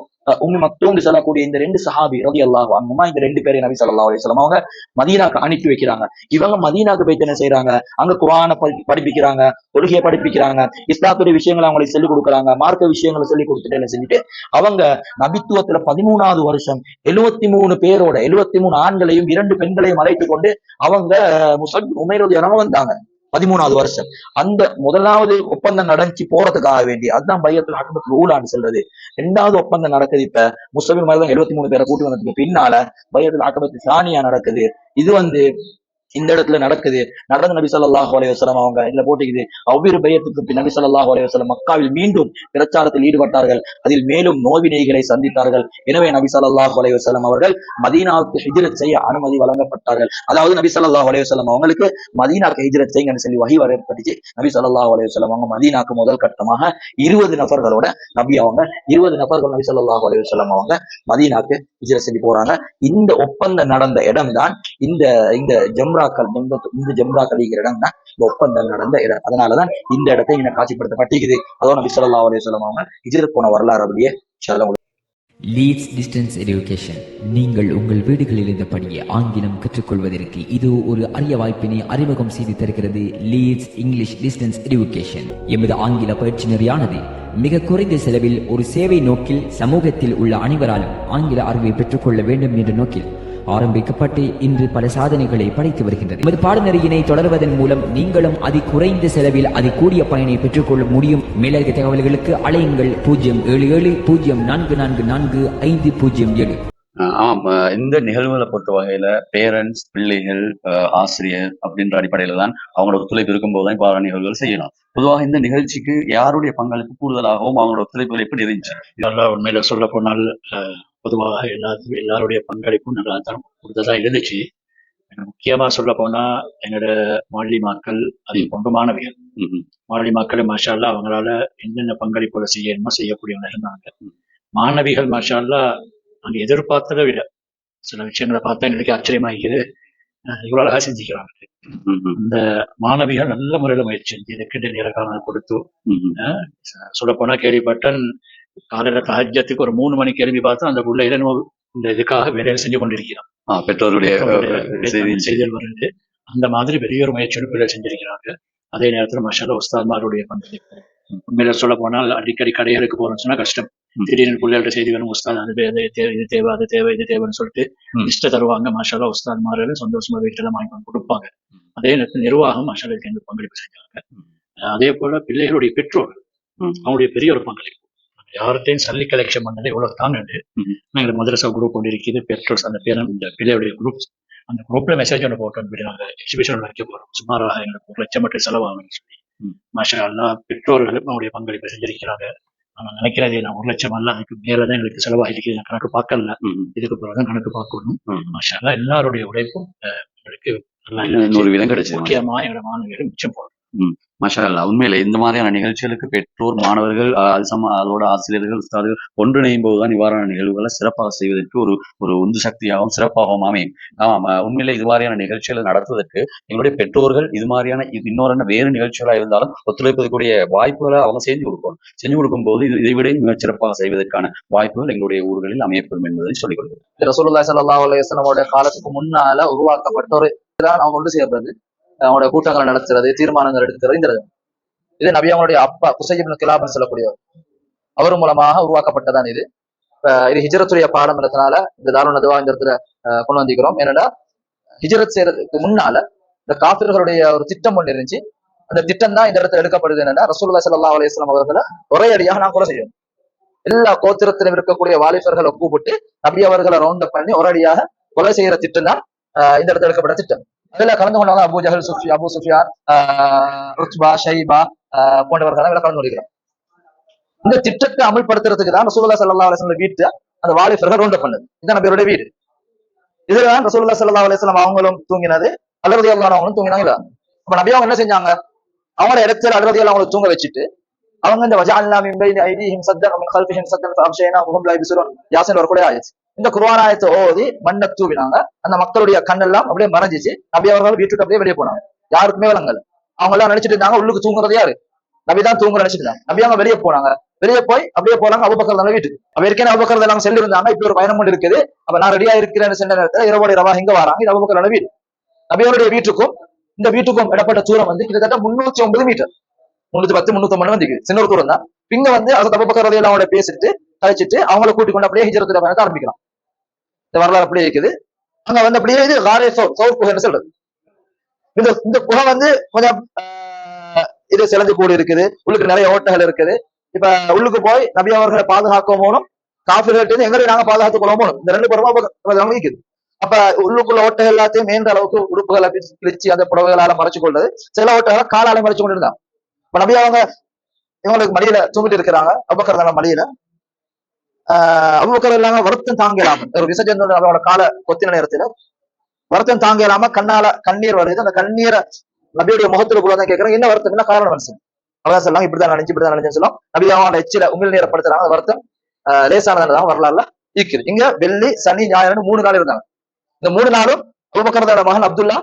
உம்மி மக்தூம் சொல்லக்கூடிய இந்த 2 சஹாபி ரலியல்லாஹு அன்ஹுமா, இந்த 2 பேரை நபி ஸல்லல்லாஹு அலைஹி வஸல்லம் அவங்க மதீனாக்கு அனுப்பி வைக்கிறாங்க. இவங்க மதீனாக்கு போயிட்டு என்ன செய்யறாங்க, அங்க குர்ஆனை படிப்பிக்கிறாங்க, தொழுகையை படிப்பிக்கிறாங்க, இஸ்லாத்துடைய விஷயங்களை அவங்களுக்கு சொல்லிக் கொடுக்குறாங்க, மார்க்க விஷயங்களை சொல்லிக் கொடுத்துட்டு என்ன செஞ்சுட்டு அவங்க நபித்துவத்துல 13வது வருஷம் 73 பேரோட 73 ஆண்களையும் 2 பெண்களையும் அழைத்துக் கொண்டு அவங்க முஸஅப் உமைர் ரலியல்லாஹு வந்தாங்க. 13வது வருஷம் அந்த முதலாவது ஒப்பந்தம் நடந்துச்சு போறதுக்காக வேண்டி, அதுதான் பைஅத்துல் அக்பத்துல் ஊலான்னு சொல்றது. 2வது ஒப்பந்தம் நடக்குது. இப்ப முஸ்லிம் மாதிரி தான் 73 பேரை கூட்டி வந்ததுக்கு பின்னால பைஅத்துல் அக்பத்துல் சானியா நடக்குது. இது வந்து இந்த இடத்துல நடந்து நபி ஸல்லல்லாஹு அலைஹி வஸல்லம் அவங்க இதுல போட்டுக்குது அவ்விரு பயத்துக்கு பின் நபி ஸல்லல்லாஹு அலைஹி வஸல்லம் மக்காவில் மீண்டும் பிரச்சாரத்தில் ஈடுபட்டார்கள். அதில் மேலும் நோவினைகளை சந்தித்தார்கள். எனவே நபி ஸல்லல்லாஹு அலைஹி வஸல்லம் அவர்கள் மதீனாவுக்கு ஹிஜ்ரத் செய்ய அனுமதி வழங்கப்பட்டார்கள். அதாவது நபி ஸல்லல்லாஹு அலைஹி வஸல்லம் அவங்களுக்கு மதீனாக்கு ஹிஜ்ரத் செய்யுங்கன்னு சொல்லி வஹி வரப்பட்டுச்சு. நபி ஸல்லல்லாஹு அலைஹி வஸல்லம் அவங்க மதீனாக்கு முதல் கட்டமாக 20 நபர்களோட நபி அவங்க 20 நபர்கள் நபி ஸல்லல்லாஹு அலைஹி வஸல்லம் அவங்க மதீனாக்கு ஹிஜ்ரத் செஞ்சு போறாங்க. இந்த ஒப்பந்தம் நடந்த இடம் தான் இந்த ஜம்ராக்கள் இடம் தான் இந்த ஒப்பந்தம் நடந்த இடம். அதனாலதான் இந்த இடத்தை இங்க காட்சிப்படுத்தப்பட்டிருக்குது. அதோ நபி ஸல்லல்லாஹு அலைஹி வஸல்லம் அவங்க ஹிஜ்ரத் போன வரலாறு அப்படியே லீட்ஸ் டிஸ்டன்ஸ் எஜுகேஷன். நீங்கள் உங்கள் வீடுகளில் இருந்தபடியே ஆங்கிலம் கற்றுக்கொள்வதற்கு இது ஒரு அரிய வாய்ப்பினை அறிமுகம் செய்து தருகிறது லீட்ஸ் இங்கிலீஷ் டிஸ்டன்ஸ் எஜுகேஷன். எமது ஆங்கில பயிற்சி நெறியானது மிக குறைந்த செலவில் ஒரு சேவை நோக்கில் சமூகத்தில் உள்ள அனைவராலும் ஆங்கில அறிவை பெற்றுக்கொள்ள வேண்டும் என்ற நோக்கில் ஆரம்பிக்கப்பட்டு இன்று பல சாதனைகளை படைத்து வருகின்றது. எமது பாடநெறியினை தொடர்வதன் மூலம் நீங்களும் அதி குறைந்த செலவில் அதி கூடிய பயனை பெற்றுக்கொள்ள முடியும். மேலதிக தகவல்களுக்கு அழையுங்கள் 070444507. ஆமாம், இந்த நிகழ்வுகளை பொறுத்த வகையில பேரண்ட்ஸ், பிள்ளைகள், ஆசிரியர் அப்படின்ற அடிப்படையில தான் அவங்களோட ஒத்துழைப்பு இருக்கும்போது தான் இவ்வாறு நிகழ்வுகள் செய்யலாம். பொதுவாக இந்த நிகழ்ச்சிக்கு யாருடைய பங்களிப்பு கூடுதலாகவும் அவங்களோட ஒத்துழைப்புகள் எப்படி இருந்துச்சு? இதெல்லாம் உண்மையில சொல்ல போனால் பொதுவாக எல்லாருடைய பங்களிப்பும் நல்லா தான் கூடுதலா இருந்துச்சு. முக்கியமா சொல்ல போனா என்னோட மாலிமாக்கள் அதை போன்ற மாணவிகள் மாலிமாக்கள் மாஷா அல்லாஹ் அவங்களால என்னென்ன பங்களிப்புகளை செய்யணுமோ செய்யக்கூடியவங்க இருந்தாங்க. மாணவிகள் மாஷா அல்லாஹ் நாங்க எதிர்பார்த்ததை விட சில விஷயங்களை பார்த்தா எனக்கு ஆச்சரியமாகிறது. இவ்வளவு அழகா செஞ்சுக்கிறாங்க. இந்த மாணவிகள் நல்ல முறையில முயற்சி செஞ்சு இதுக்கு நேர காலம் கொடுத்து சொல்ல போனா கேள்விப்பட்டேன் காலையில தஹஜ்ஜத்துக்கு ஒரு 3 மணி கேள்வி பார்த்து அந்த உள்ள இந்த இதுக்காக வேலையை செஞ்சு கொண்டிருக்கிறான். பெற்றோருடைய செய்திகள் வருது. அந்த மாதிரி பெரிய ஒரு முயற்சி எடுப்புகளை செஞ்சிருக்கிறாங்க. அதே நேரத்துல மஷாலா உஸ்தாத்மாருடைய பங்களிப்பு உண்மையில சொல்ல போனால் அடிக்கடி கடைகளுக்கு போறோம்னு சொன்னா கஷ்டம். திடீர்னு பிள்ளைகள்ட்ட செய்தி வேணும், உஸ்தாத் அது இது தேவை அது தேவை இது தேவைன்னு சொல்லிட்டு லிஸ்ட்டை தருவாங்க. மஷாலா உஸ்தாத்மார்கள் சந்தோஷமா வீட்டுல வாங்கி கொடுப்பாங்க. அதே நேரத்தில் நிர்வாகம் மஷாலுக்கு எந்த பங்களிப்பு செஞ்சாங்க. அதே போல பிள்ளைகளுடைய பெற்றோர்கள் அவங்களுடைய பெரிய ஒரு பங்களிப்பு. யார்கிட்டையும் சல்லி கலெக்ஷன் பண்ணது எவ்வளவு தாங்க. நாங்கள் மதரசா குரூப் ஒன்று இருக்குது, பெற்றோர்ஸ் அந்த பேரும் இந்த பிள்ளையுடைய குரூப். அந்த குரூப்ல மெசேஜ் ஒன்று போட்டு அனுப்பி நாங்கள் எக்ஸிபிஷன் வைக்க போறோம். சுமாராக எங்களுக்கு 1 லட்சம் மட்டும் செலவாகும்னு சொல்லி மாஷா அல்லாஹ் பெற்றோர்களும் அவங்களுடைய பங்களிப்பை செஞ்சிருக்கிறாங்க. நான் நினைக்கிறது நான் 1 லட்சம் அல்ல அதுக்கு மேலதான் எங்களுக்கு செலவாகிருக்கு. நான் கணக்கு பார்க்கல, இதுக்கு பிறகுதான் கணக்கு பார்க்கணும். மாஷா அல்லாஹ் எல்லாருடைய உழைப்பும் எங்களுக்கு முக்கியமா என்னோட மாணவர்கள் மிச்சம் போடும். மாஷா அல்லாஹ். உண்மையில இந்த மாதிரியான நிகழ்ச்சிகளுக்கு பெற்றோர், மாணவர்கள், அதோட ஆசிரியர்கள், உஸ்தாதுகள் ஒன்றிணையும் போதுதான் இவ்வாறான நிகழ்வுகளை சிறப்பாக செய்வதற்கு ஒரு உந்து சக்தியாகவும் சிறப்பாகவும் அமையும். உண்மையில இது மாதிரியான நிகழ்ச்சிகளை நடத்துவதற்கு எங்களுடைய பெற்றோர்கள் இது மாதிரியான இன்னொரு வேறு நிகழ்ச்சிகளா இருந்தாலும் ஒத்துழைப்பதற்குரிய வாய்ப்புகளை அவங்க செஞ்சு கொடுக்கும் போது இதை விட மிக சிறப்பாக செய்வதற்கான வாய்ப்புகள் எங்களுடைய ஊர்களில் அமையப்படும் என்பதை சொல்லிக் கொடுக்கிறோம். ரசூலுல்லாஹி ஸல்லல்லாஹு அலைஹி வஸல்லம் காலத்துக்கு முன்னால உருவாக்கப்பட்ட ஒரு அவங்க கொண்டு செய்யப்படுறது, அவங்களோட கூட்டங்களை நடத்துறது, தீர்மானங்கள் எடுக்கிறது. இது நபி அவங்களுடைய அப்பா குசைய் இப்னு கிலாப்னு சொல்லக்கூடியவர், அவர் மூலமாக உருவாக்கப்பட்டதான் இது. இது ஹிஜ்ரத்துடைய பாடம்ன்றதுனால இந்த தாருல் நதுவா இந்த இடத்துல கொண்டு வந்திருக்கிறோம். ஏன்னா ஹிஜ்ரத் செய்யறதுக்கு முன்னால இந்த காஃபிர்களுடைய ஒரு திட்டம் ஒன்று இருந்துச்சு. அந்த திட்டம் தான் இந்த இடத்துல எடுக்கப்படுது. என்னன்னா ரசூலுல்லாஹி ஸல்லல்லாஹு அலைஹி வஸல்லம் அவர்களை ஒரே அடியாக நான் கொலை செய்யணும். எல்லா கோத்திரத்திலும் இருக்கக்கூடிய வாலிபர்களை கூப்பிட்டு நபி அவர்களை ரவுண்ட் அப் பண்ணி ஒரு அடியாக கொலை செய்யற திட்டம் தான் இந்த இடத்துல எடுக்கப்பட்ட திட்டம். அதுல கலந்து கொண்டாங்க அபு ஜஹல், அபு சுஃபியான், உத்பா, ஷைபா போன்றவர்கள் கலந்து கொள்கிறார். இந்த திட்டத்தை அமல்படுத்துறதுக்கு தான் ரசூலுல்லாஹி ஸல்லல்லாஹு அலைஹி வஸல்லம் வீட்டு அந்த வாலிபர்கள் ரவுண்ட் அப் பண்ணது. இதான் நபியோட வீடு. இதுலதான் ரசூலுல்லாஹி ஸல்லல்லாஹு அலைஹி வஸல்லம் அவங்களும் தூங்கினது, அலி ரலியல்லாஹு அன்ஹு அவங்களும் தூங்கினாங்க. அப்ப நபி அவங்க என்ன செஞ்சாங்க, அவங்களோட இடத்துல அலி ரலியல்லாஹு அவங்களை தூங்க வச்சுட்டு அவங்க இந்த வஜஅல்னா மின் பைனி ஐதீஹிம் சத்தன் வ மின் கல்ஃபிஹிம் சத்தன் ஃபஅப்ஷைனா வஹும் லா யப்ஸுரூன் யாசின் வரக்கூடிய ஆயத். இந்த குர்ஆன் ஆயத்தை ஓதி மண்ணை தூவினாங்க. அந்த மக்களுடைய கண்ணெல்லாம் அப்படியே மறைஞ்சிச்சு. நபி அவர்கள் வீட்டுக்கு அப்படியே வெளியே போனாங்க. யாருக்குமே விளங்கல. அவங்க எல்லாம் நினைச்சிட்டு இருந்தாங்க உள்ளுக்கு தூங்குறது யாரு, நபி தான் தூங்குற நினைச்சிட்டு இருந்தாங்க. நபி அவங்க வெளியே போனாங்க. வெளியே போய் அப்படியே போனாங்க அபூபக்கர் தான் வீட்டுக்கு. அப்ப ஏற்கனவே அபூபக்கர் எல்லாம் சொல்லி இருந்தாங்க இப்படி ஒரு பயணம் ஒன்று இருக்குது, அப்ப நான் ரெடியா இருக்கிறேன்னு சொன்ன நேரத்துல இரவோட இரவா இங்க வராங்க. இது அபூபக்கரோட வீடு. நபியோடைய வீட்டுக்கும் இந்த வீட்டுக்கும் இடப்பட்ட தூரம் வந்து கிட்டத்தட்ட 309 மீட்டர், 310 309 வந்து சின்ன ஒரு தூரம் தான். இங்க வந்து அது அபூபக்கர் ரலியல்லாஹு அன்ஹு பேசிட்டு கழிச்சிட்டு அவங்களை கூட்டிக் கொண்டு அப்படியே ஹிஜ்ரத்துடைய பயணத்தை ஆரம்பிக்கலாம். இந்த வரலாறு அப்படியே இருக்குது. அங்க வந்து அப்படியே இது காரே சௌர் குகைன்னு சொல்றது. இந்த குகை வந்து கொஞ்சம் இது சிலந்து கூடி இருக்குது, உள்ளுக்கு நிறைய ஓட்டைகள் இருக்குது. இப்ப உள்ளுக்கு போய் நபி அவர்களை பாதுகாக்க போகணும், காஃபிர்கள்ட்ட எங்களை நாங்க பாதுகாத்துக் கொள்ள போகணும். இந்த 2 புறமா இருக்குது. அப்ப உள்ளுக்குள்ள ஓட்டை எல்லாத்தையும் மேன்ற அளவுக்கு உடுப்புகளை பிரிச்சு அந்த புடவைகளால மறைச்சு கொள்றது. சில ஓட்டைகளை காலால மறைச்சு கொண்டு இருந்தாங்க. இப்ப நபி அவங்க இவங்களுக்கு மடியில தூங்கிட்டு இருக்கிறாங்க, அபூபக்கர் மடியில. அபூபக்கர் இல்லாம வருத்தம் தாங்க இல்லாம ஒரு விசர்ஜன் அவரோட காலை கொத்தின நேரத்துல வருத்தம் தாங்க இல்லாம கண்ணீர் வருது. அந்த கண்ணீரை நபியுடைய முகத்துல கூட தான் கேட்கறாங்க, என்ன வருத்தம், என்ன காரணம் மனுஷன். அவதான் சொல்லலாம் இப்படிதான் நினைச்சு சொல்லலாம். நபி அவங்க எச்சில உமிழ் நீரப்படுத்துறாங்க. வருத்தம் லேசானதான் வரலாறுல இருக்குது. இங்க வெள்ளி சனி ஞாயிறு 3 நாள் இருந்தாங்க. இந்த 3 நாளும் அபூபக்கரோட மகன் அப்துல்லா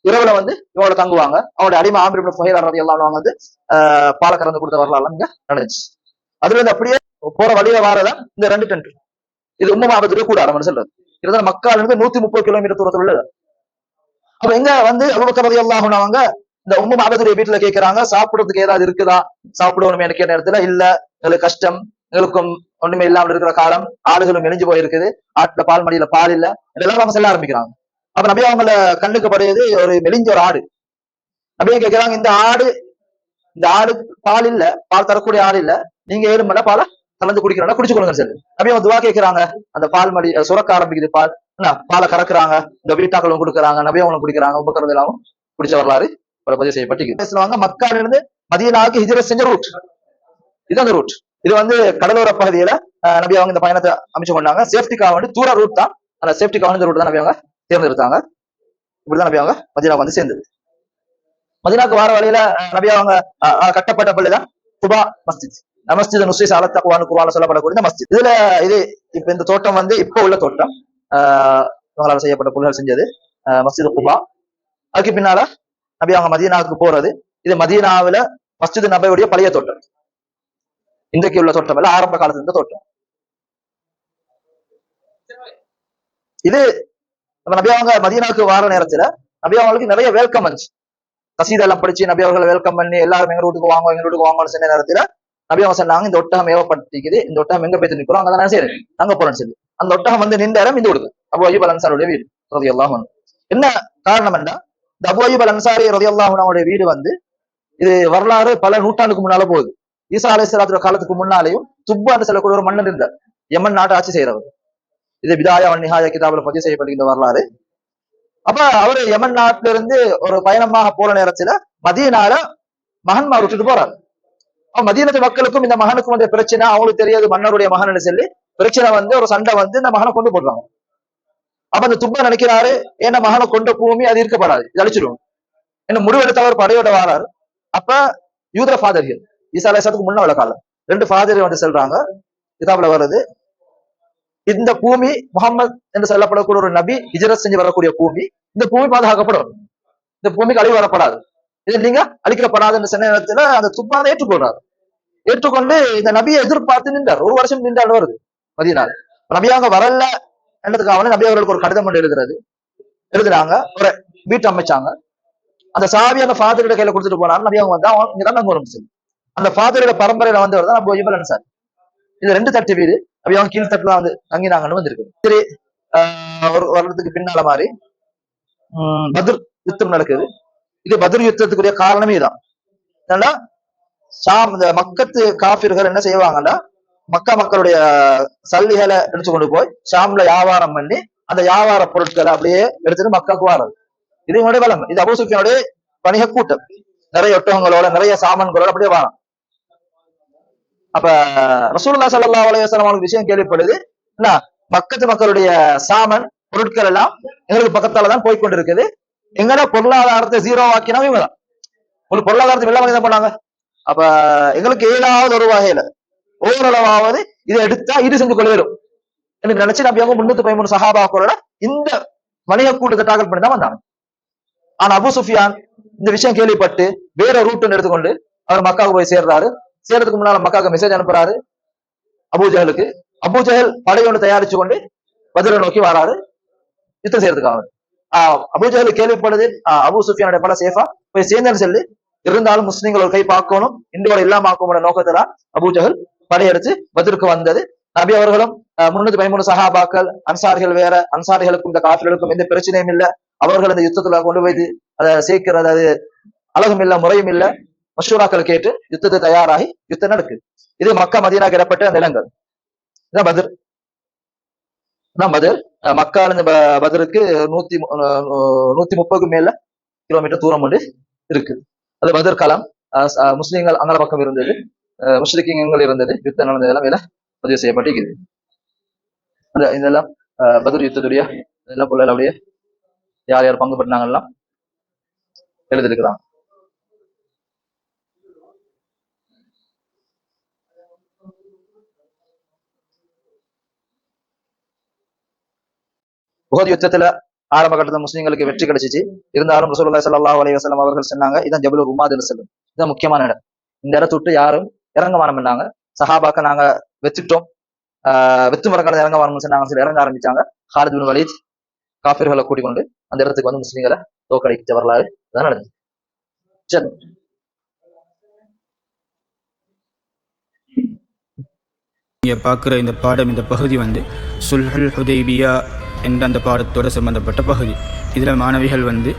இரவுல வந்து இவங்கள தங்குவாங்க. அவங்களுடைய அடிமை ஆமிர் இப்னு ஃபுஹைரா ரலியல்லாஹு அன்ஹு வந்து பால கறந்து கொடுத்த வரலாறு இங்க நடந்துச்சு. அதுல இருந்து அப்படியே போற வழியில வாரதான் இந்த 2 டென்ட். இது உம்மு மாபதுடைய கூடாரம் சொல்றது. இதுதான் மக்கால இருந்து 130 கிலோமீட்டர் தூரத்துல உள்ளது. அப்ப எங்க வந்து அபூபக்கர் ரலியல்லாஹு அன்ஹு அவங்க இந்த உம்மு மாபதுடைய வீட்டுல கேட்கிறாங்க, சாப்பிடுறதுக்கு ஏதாவது இருக்குதா, சாப்பிடுவோம் கேட்ட நேரத்துல இல்ல, எங்களுக்கு கஷ்டம், எங்களுக்கும் ஒண்ணுமே இல்லாமல் இருக்கிற காலம், ஆடுகளும் மெலிஞ்சு போயிருக்குது, ஆட்டுல பால் மடியில பால் இல்ல, இதெல்லாம் அவங்க சொல்ல ஆரம்பிக்கிறாங்க. அப்ப நபி அவங்கள கண்ணுக்கு படுது ஒரு மெலிஞ்ச ஒரு ஆடு. நபியை கேட்கிறாங்க, இந்த ஆடு பால் இல்ல, பால் தரக்கூடிய ஆடு இல்ல, நீங்க 7 மணி பாலை கலந்து குடிக்கிறோம்னா குடிச்சு கொடுங்க சொல்லு. நபி அவங்க துவா கேட்கிறாங்க, அந்த பால் மடி சுரக்க ஆரம்பிக்குது, பாலை கறக்குறாங்க, இந்த வீட்டாக்களும் கொடுக்குறாங்க, நபி அவங்களும் குடிக்கிறாங்க. அபூபக்கர் எல்லாம் குடிச்ச வரலாறு பதிவு செய்யப்பட்டு மக்கால இருந்து மதீனாவுக்கு ஹிஜ்ரத் செஞ்ச ரூட் இது. அந்த ரூட் இது வந்து கடலோர பகுதியில நபி அவங்க இந்த பயணத்தை அமைச்சு கொண்டாங்க. சேஃப்டிக்காக வந்து தூர ரூட் தான், அந்த சேஃப்டிக்காக இந்த ரூட் தான் நபி அவங்க தேர்ந்தெடுத்தாங்க. இப்படிதான் நபி அவங்க மதீனாவுக்கு வந்து சேர்ந்தது. மதீனாவுக்கு வார வழியில நபி அவங்க கட்டப்பட்ட பள்ளிதான் குபா மஸ்ஜித். மஸ்ஜித் நுஸ்ஸீஸ அலா தக்வான்னு குர்ஆன்ல சொல்லப்படக்கூடிய மஸ்ஜித். இதுல இது இப்ப இந்த தோட்டம் வந்து இப்ப உள்ள தோட்டம், இவங்களால செய்யப்பட்ட புல்கள் செஞ்சது மஸ்ஜித் குபா. அதுக்கு பின்னால நபி அவங்க மதீனாவுக்கு போறது. இது மதீனாவுல மஸ்ஜித் நபியுடைய பழைய தோட்டம், இன்றைக்கு உள்ள தோட்டம் இல்ல, ஆரம்ப காலத்துல இருந்த தோட்டம் இது. நபி அவங்க மதீனாவுக்கு வார நேரத்துல நபி அவங்களுக்கு நிறைய வெல்கம் வந்துச்சு. கசீதா எல்லாம் படிச்சு நபி அவர்களை வெல்கம் பண்ணி எல்லாரும் எங்க வீட்டுக்கு வாங்குவாங்கன்னு சொன்ன நேரத்துல நபி அவங்க சொன்னாங்க, இந்த ஒட்டகம் ஏவப்பட்டிருக்குது, இந்த ஒட்டகம் எங்க போய் நிற்கிறோம், அங்கதான் சரி அங்க போறேன்னு சொல்லி அந்த ஒட்டகம் வந்து நின்ற இடம் இந்த விடுது அபூ அய்யூப் அல் அன்சாரியுடைய வீடு ரலியல்லாஹு அன்ஹு. என்ன காரணம் என்ன, இந்த அபூ அய்யூப் அல் அன்சாரி ரலியல்லாஹு அன்ஹுடைய வீடு வந்து இது வரலாறு பல நூற்றாண்டுக்கு முன்னால போகுது. ஈசா அலைஹிஸ்ஸலாத்து காலத்துக்கு முன்னாலேயும் துப்பான்னு சொல்லக்கூடிய ஒரு மன்னன் இருந்தார், யமன் நாட்டை ஆட்சி செய்யறவர். இது பிதாயா வன் நிஹாயா கிதாபுல பதிவு செய்யப்படுகின்ற வரலாறு. அப்ப அவரு யமன் நாட்டில இருந்து ஒரு பயணமாக போற நேரத்துல மதீனால மகன்மார் விட்டுட்டு போறாரு. மதீனத்து மக்களுக்கும் இந்த மகனுக்கும் வந்து பிரச்சனை, அவங்களுக்கு தெரியாது மன்னருடைய மகன் சொல்லி பிரச்சனை வந்து ஒரு சண்டை வந்து இந்த மகனை கொண்டு போடுறாங்க. அப்ப அந்த துப்பா நினைக்கிறாரு, என்ன மகனை கொண்ட பூமி அது இருக்கப்படாது, அழிச்சிடுவோம் என்ன முடிவெடுத்தவர் படையோட வாராரு. அப்ப யூதர ஃபாதர்கள் ஈசா அலைஹிஸ்ஸலாத்துக்கு முன்ன உள்ள காலம் 2 ஃபாதர் வந்து சொல்றாங்க, கிதாபுல வருது, இந்த பூமி முகமது என்று சொல்லப்படக்கூடிய ஒரு நபி ஹிஜ்ரத் செஞ்சு வரக்கூடிய பூமி, இந்த பூமி பாதுகாக்கப்படும், இந்த பூமிக்கு அழிவு வரப்படாது, இது நீங்க அழிக்கப்படாதுன்னு சொன்ன நேரத்துல அந்த துப்பாதை ஏற்றுக்கொள்றாரு. ஏற்றுக்கொண்டு இந்த நபியை எதிர்பார்த்து நின்றார். 1 வருஷம் நின்றார் வருது மதீனால. நபியாக வரல என்றதுக்காக நபி அவர்களுக்கு ஒரு கடிதம் ஒன்று எழுதுனாங்க, ஒரு வீட்டு அமைச்சாங்க. அந்த சாவி அந்த ஃபாதரோட கையில கொடுத்துட்டு போனாரு. நபி அவங்க வந்தா இங்கதான் தங்க ஆரம்பிச்சு. அந்த ஃபாதரோட பரம்பரையில வந்தவர் தான் அபூ அய்யூப் அல் அன்சாரி. இது 2 தட்டு வீடு. நபி அவங்க கீழ் தட்டுல வந்து தங்கினாங்கன்னு வந்திருக்கு. சரி, ஒரு வருடத்துக்கு பின்னால மாதிரி பத்ர் யுத்தம் நடக்குது. இது பத்ர் யுத்தத்துக்குரிய காரணமே தான். என்னன்னா ஷாம் இந்த மக்கத்து காபிர்கள் என்ன செய்வாங்கன்னா, மக்கா மக்களுடைய சல்லிகளை எடுத்து கொண்டு போய் ஷாம்ல வியாபாரம் பண்ணி அந்த வியாபார பொருட்களை அப்படியே எடுத்துட்டு மக்காவுக்கு வாரது. இது இவனுடைய வளம். இது அபூ சுஃபியானுடைய வணிக கூட்டம், நிறைய ஒட்டகங்களோட நிறைய சாமான்களோட அப்படியே வாரம். அப்ப ரசூலுல்லாஹி ஸல்லல்லாஹு அலைஹி வஸல்லம் அவங்களுக்கு விஷயம் கேள்விப்படுது, என்ன மக்கத்து மக்களுடைய சாமான் பொருட்கள் எல்லாம் எங்களுக்கு பக்கத்தாலதான் போய்கொண்டிருக்குது, எங்கட பொருளாதாரத்தை 0 ஆக்கினா இவங்கதான் ஒரு பொருளாதாரத்தை வெள்ளமாக தான் பண்ணாங்க. அப்ப எங்களுக்கு ஏதாவது ஒரு வகையில ஓரளவாவது இதை எடுத்தா ஈடு செஞ்சு கொள்ள வரும் என்று நினைச்சு நபி அவங்க 313 சஹாபாக்களோட இந்த வணிக கூட்டத்தை டார்கெட் பண்ணி தான் வந்தாங்க. ஆனா அபூ சுஃபியான் இந்த விஷயம் கேள்விப்பட்டு வேற ரூட் எடுத்துக்கொண்டு அவர் மக்காவுக்கு போய் சேர்றாரு. சேர்றதுக்கு முன்னால மக்காவுக்கு மெசேஜ் அனுப்புறாரு அபூஜஹலுக்கு. அபூஜஹல் படையொன்று தயாரிச்சு கொண்டு பத்ரை நோக்கி வராரு யுத்தம் செய்யறதுக்காக. அபூஜஹல் கேள்விப்படுது அபூ சுஃபியானுடைய பல சேஃபா போய் சேர்ந்தேன்னு சொல்லி, இருந்தாலும் முஸ்லிம்கள் ஒரு கை பார்க்கணும் இன்றோட இல்லாம ஆக்கணும் நோக்கத்துல அபூஜஹல் படையெடுத்து பத்ருக்கு வந்தது. நபி அவர்களும் 313 சஹாபாக்கள், அன்சாரிகள் வேற, அன்சாரிகளுக்கும் இந்த காஃபிர்களுக்கும் எந்த பிரச்சனையும் இல்லை. அவர்கள் இந்த யுத்தத்துல கொண்டு போய் அதை சேர்க்கிறது அது அழகும் இல்ல முறையும் இல்ல. மஷூராக்கள் கேட்டு யுத்தத்தை தயாராகி யுத்தம் நடக்குது. இது மக்கா மதீனாக்கு இடப்பட்ட அந்த இடங்கள். இதான் பத்ர். நான் பதர் மக்கால இருந்து பதருக்கு 130க்கு மேல கிலோமீட்டர் தூரம் வந்து இருக்கு. அது பதர் காலம். முஸ்லீம்கள் அங்கால பக்கம் இருந்தது, முஸ்லிம்கள் இருந்தது, யுத்தம் நடந்தது எல்லாம் இதுல பதிவு செய்யப்பட்டிருக்குது. இதெல்லாம் பதர் யுத்தத்துடைய இதெல்லாம் போல அப்படியே யார் யார் பங்கு பண்ணாங்கலாம் எழுதிருக்கிறாங்க. உஹது யுத்தத்துல ஆரம்ப கட்டத்துல முஸ்லீம்களுக்கு வெற்றி கிடைச்சிச்சு. இருந்தாலும் ரசூலுல்லாஹி ஸல்லல்லாஹு அலைஹி வஸல்லம் அவர்கள் சொன்னாங்க, இதான் ஜபலுர் ருமாத் செல்லும், இதான் முக்கியமான இடம், இந்த இடத்த விட்டு யாரும் இறங்க வாரம்னாங்க. சஹாபாக்க நாங்க வெத்துட்டோம், வெத்து மரக்கால இறங்க வாரம்னு சொன்னாங்க. சரி இறங்க ஆரம்பிச்சாங்க. ஹாலித் பின் வலீத் காஃபிர்களை கூட்டிக்கொண்டு அந்த இடத்துக்கு வந்து முஸ்லீம்களை தோக்கடிச்ச வரலாறு தான் நடந்தது. சரி, நீங்கள் பார்க்குற இந்த பாடம், இந்த பகுதி வந்து சுல்ஹுல் ஹுதைபியா என்ற அந்த பாடத்தோடு சம்பந்தப்பட்ட பகுதி. இதில் மாணவிகள் வந்து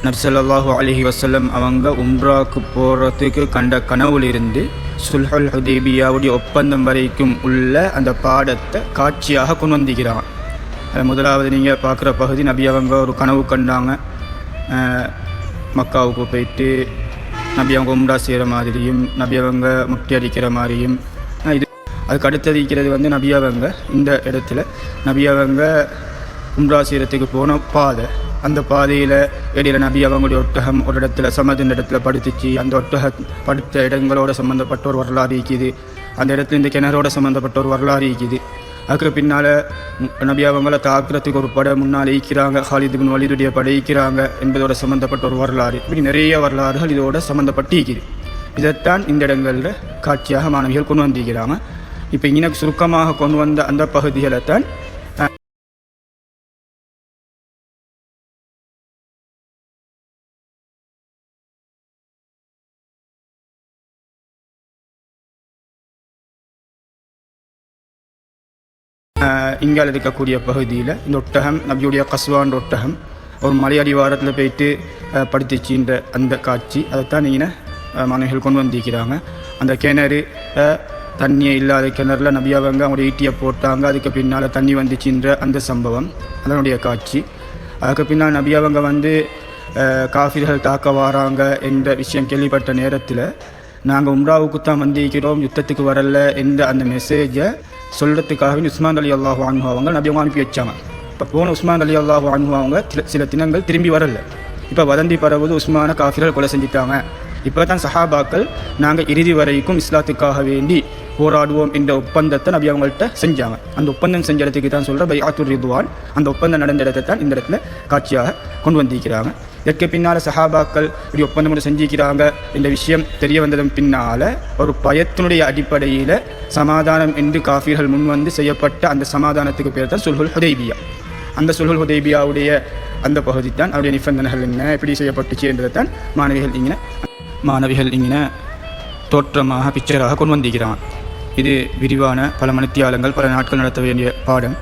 நபி ஸல்லல்லாஹு அலைஹி வஸல்லம் அவங்க உம்ராவுக்கு போகிறதுக்கு கண்ட கனவுலிருந்து சுல்ஹுல் ஹுதைபியாவுடைய ஒப்பந்தம் வரைக்கும் உள்ள அந்த பாடத்தை காட்சியாக கொண்டு வந்திருக்கிறாங்க. முதலாவது நீங்கள் பார்க்குற பகுதி, நபி அவங்க ஒரு கனவு கண்டாங்க, மக்காவுக்கு போயிட்டு நபி அவங்க உம்ரா செய்கிற மாதிரியும் நபி அவங்க முட்டி அடிக்கிற மாதிரியும். அதுக்கு அடுத்தது இருக்கிறது வந்து நபி அவங்க இந்த இடத்துல நபி அவங்க உம்ரா செய்கிறதுக்கு போன பாதை, அந்த பாதையில் இடையில நபி அவங்களுடைய ஒட்டகம் ஒரு இடத்துல சமதுன்ற இடத்துல படுத்துச்சு. அந்த ஒட்டக படுத்த இடங்களோட சம்மந்தப்பட்ட ஒரு வரலாறு இருக்குது. அந்த இடத்துல இந்த கிணறோட சம்மந்தப்பட்ட ஒரு வரலாறு இருக்குது. அதுக்கு பின்னால் நபி அவங்கள தாக்குறதுக்கு ஒரு படை முன்னால் ஈக்கிறாங்க, ஹாலித் பின் வலீதுடைய படை ஈக்கிறாங்க என்பதோட சம்மந்தப்பட்ட ஒரு வரலாறு. இப்படி நிறைய வரலாறுகள் இதோட சம்மந்தப்பட்டு இருக்குது. இதைத்தான் இந்த இடங்களில் காட்சியாக மாணவிகள் கொண்டு வந்திருக்கிறாங்க. இப்போ இங்கே சுருக்கமாக கொண்டு வந்த அந்த பகுதிகளை தான் இங்கால இருக்கக்கூடிய பகுதியில் இந்த ஒட்டகம் நபியுடைய கஸ்வான் ஒட்டகம் ஒரு மலையடிவாரத்தில் போயிட்டு படுத்துச்சின்ற அந்த காட்சி, அதைத்தான் நீங்கள் மாணவிகள் கொண்டு வந்திருக்கிறாங்க. அந்த கிணறு தண்ணியே இல்லாத கிணறுல நபி அவங்க அவங்களுடைய ஈட்டியை போட்டாங்க, அதுக்கு பின்னால் தண்ணி வந்துச்சுன்ற அந்த சம்பவம் அதனுடைய காட்சி. அதுக்கு பின்னால் நபி அவங்க வந்து காஃபிர்கள் தாக்க வராங்க என்ற விஷயம் கேள்விப்பட்ட நேரத்தில் நாங்கள் உம்ராவுக்கு தான் வந்திருக்கிறோம், யுத்தத்துக்கு வரல என்ற அந்த மெசேஜை சொல்கிறதுக்காகவே உஸ்மான் அலி அல்லாஹு அன்ஹு அவங்க நபி அவங்க அனுப்பி வச்சாங்க. இப்போ போன உஸ்மான் அலி அல்லாஹு அன்ஹு அவங்க சில தினங்கள் திரும்பி வரல. இப்போ வதந்தி பரவுது உஸ்மான காஃபிர்கள் கொலை செஞ்சுட்டாங்க. இப்போ தான் சஹாபாக்கள் நாங்கள் இறுதி வரைக்கும் இஸ்லாத்துக்காக வேண்டி போராடுவோம் என்ற ஒப்பந்தத்தை நபி அவங்கள்ட்ட செஞ்சாங்க. அந்த ஒப்பந்தம் செஞ்ச இடத்துக்கு தான் சொல்கிற பைஅத்துர் ரிதுவான், அந்த ஒப்பந்தம் நடந்த இடத்தை தான் இந்த இடத்துல காட்சியாக கொண்டு வந்திருக்கிறாங்க. இதற்கு பின்னால் சஹாபாக்கள் இப்படி ஒப்பந்தம் செஞ்சிருக்கிறாங்க என்ற விஷயம் தெரிய வந்ததன் பின்னால் ஒரு பயத்தினுடைய அடிப்படையில் சமாதானம் என்று காஃபிர்கள் முன் வந்து செய்யப்பட்ட அந்த சமாதானத்துக்கு பேர் தான் சுல்ஹுல் ஹுதைபியா. அந்த சுல்ஹுல் ஹுதைபியாவுடைய அந்த பகுதி தான் அவருடைய நிபந்தனைகள் என்ன, எப்படி செய்யப்பட்டுச்சு என்றதை தான் மாணவிகள் இங்கே தோற்றமாக பிக்சராக கொண்டு வந்திருக்கிறாங்க. இது விரிவான பல மணித்தியாலங்கள் பல நாட்கள் நடத்த வேண்டிய பாடம்.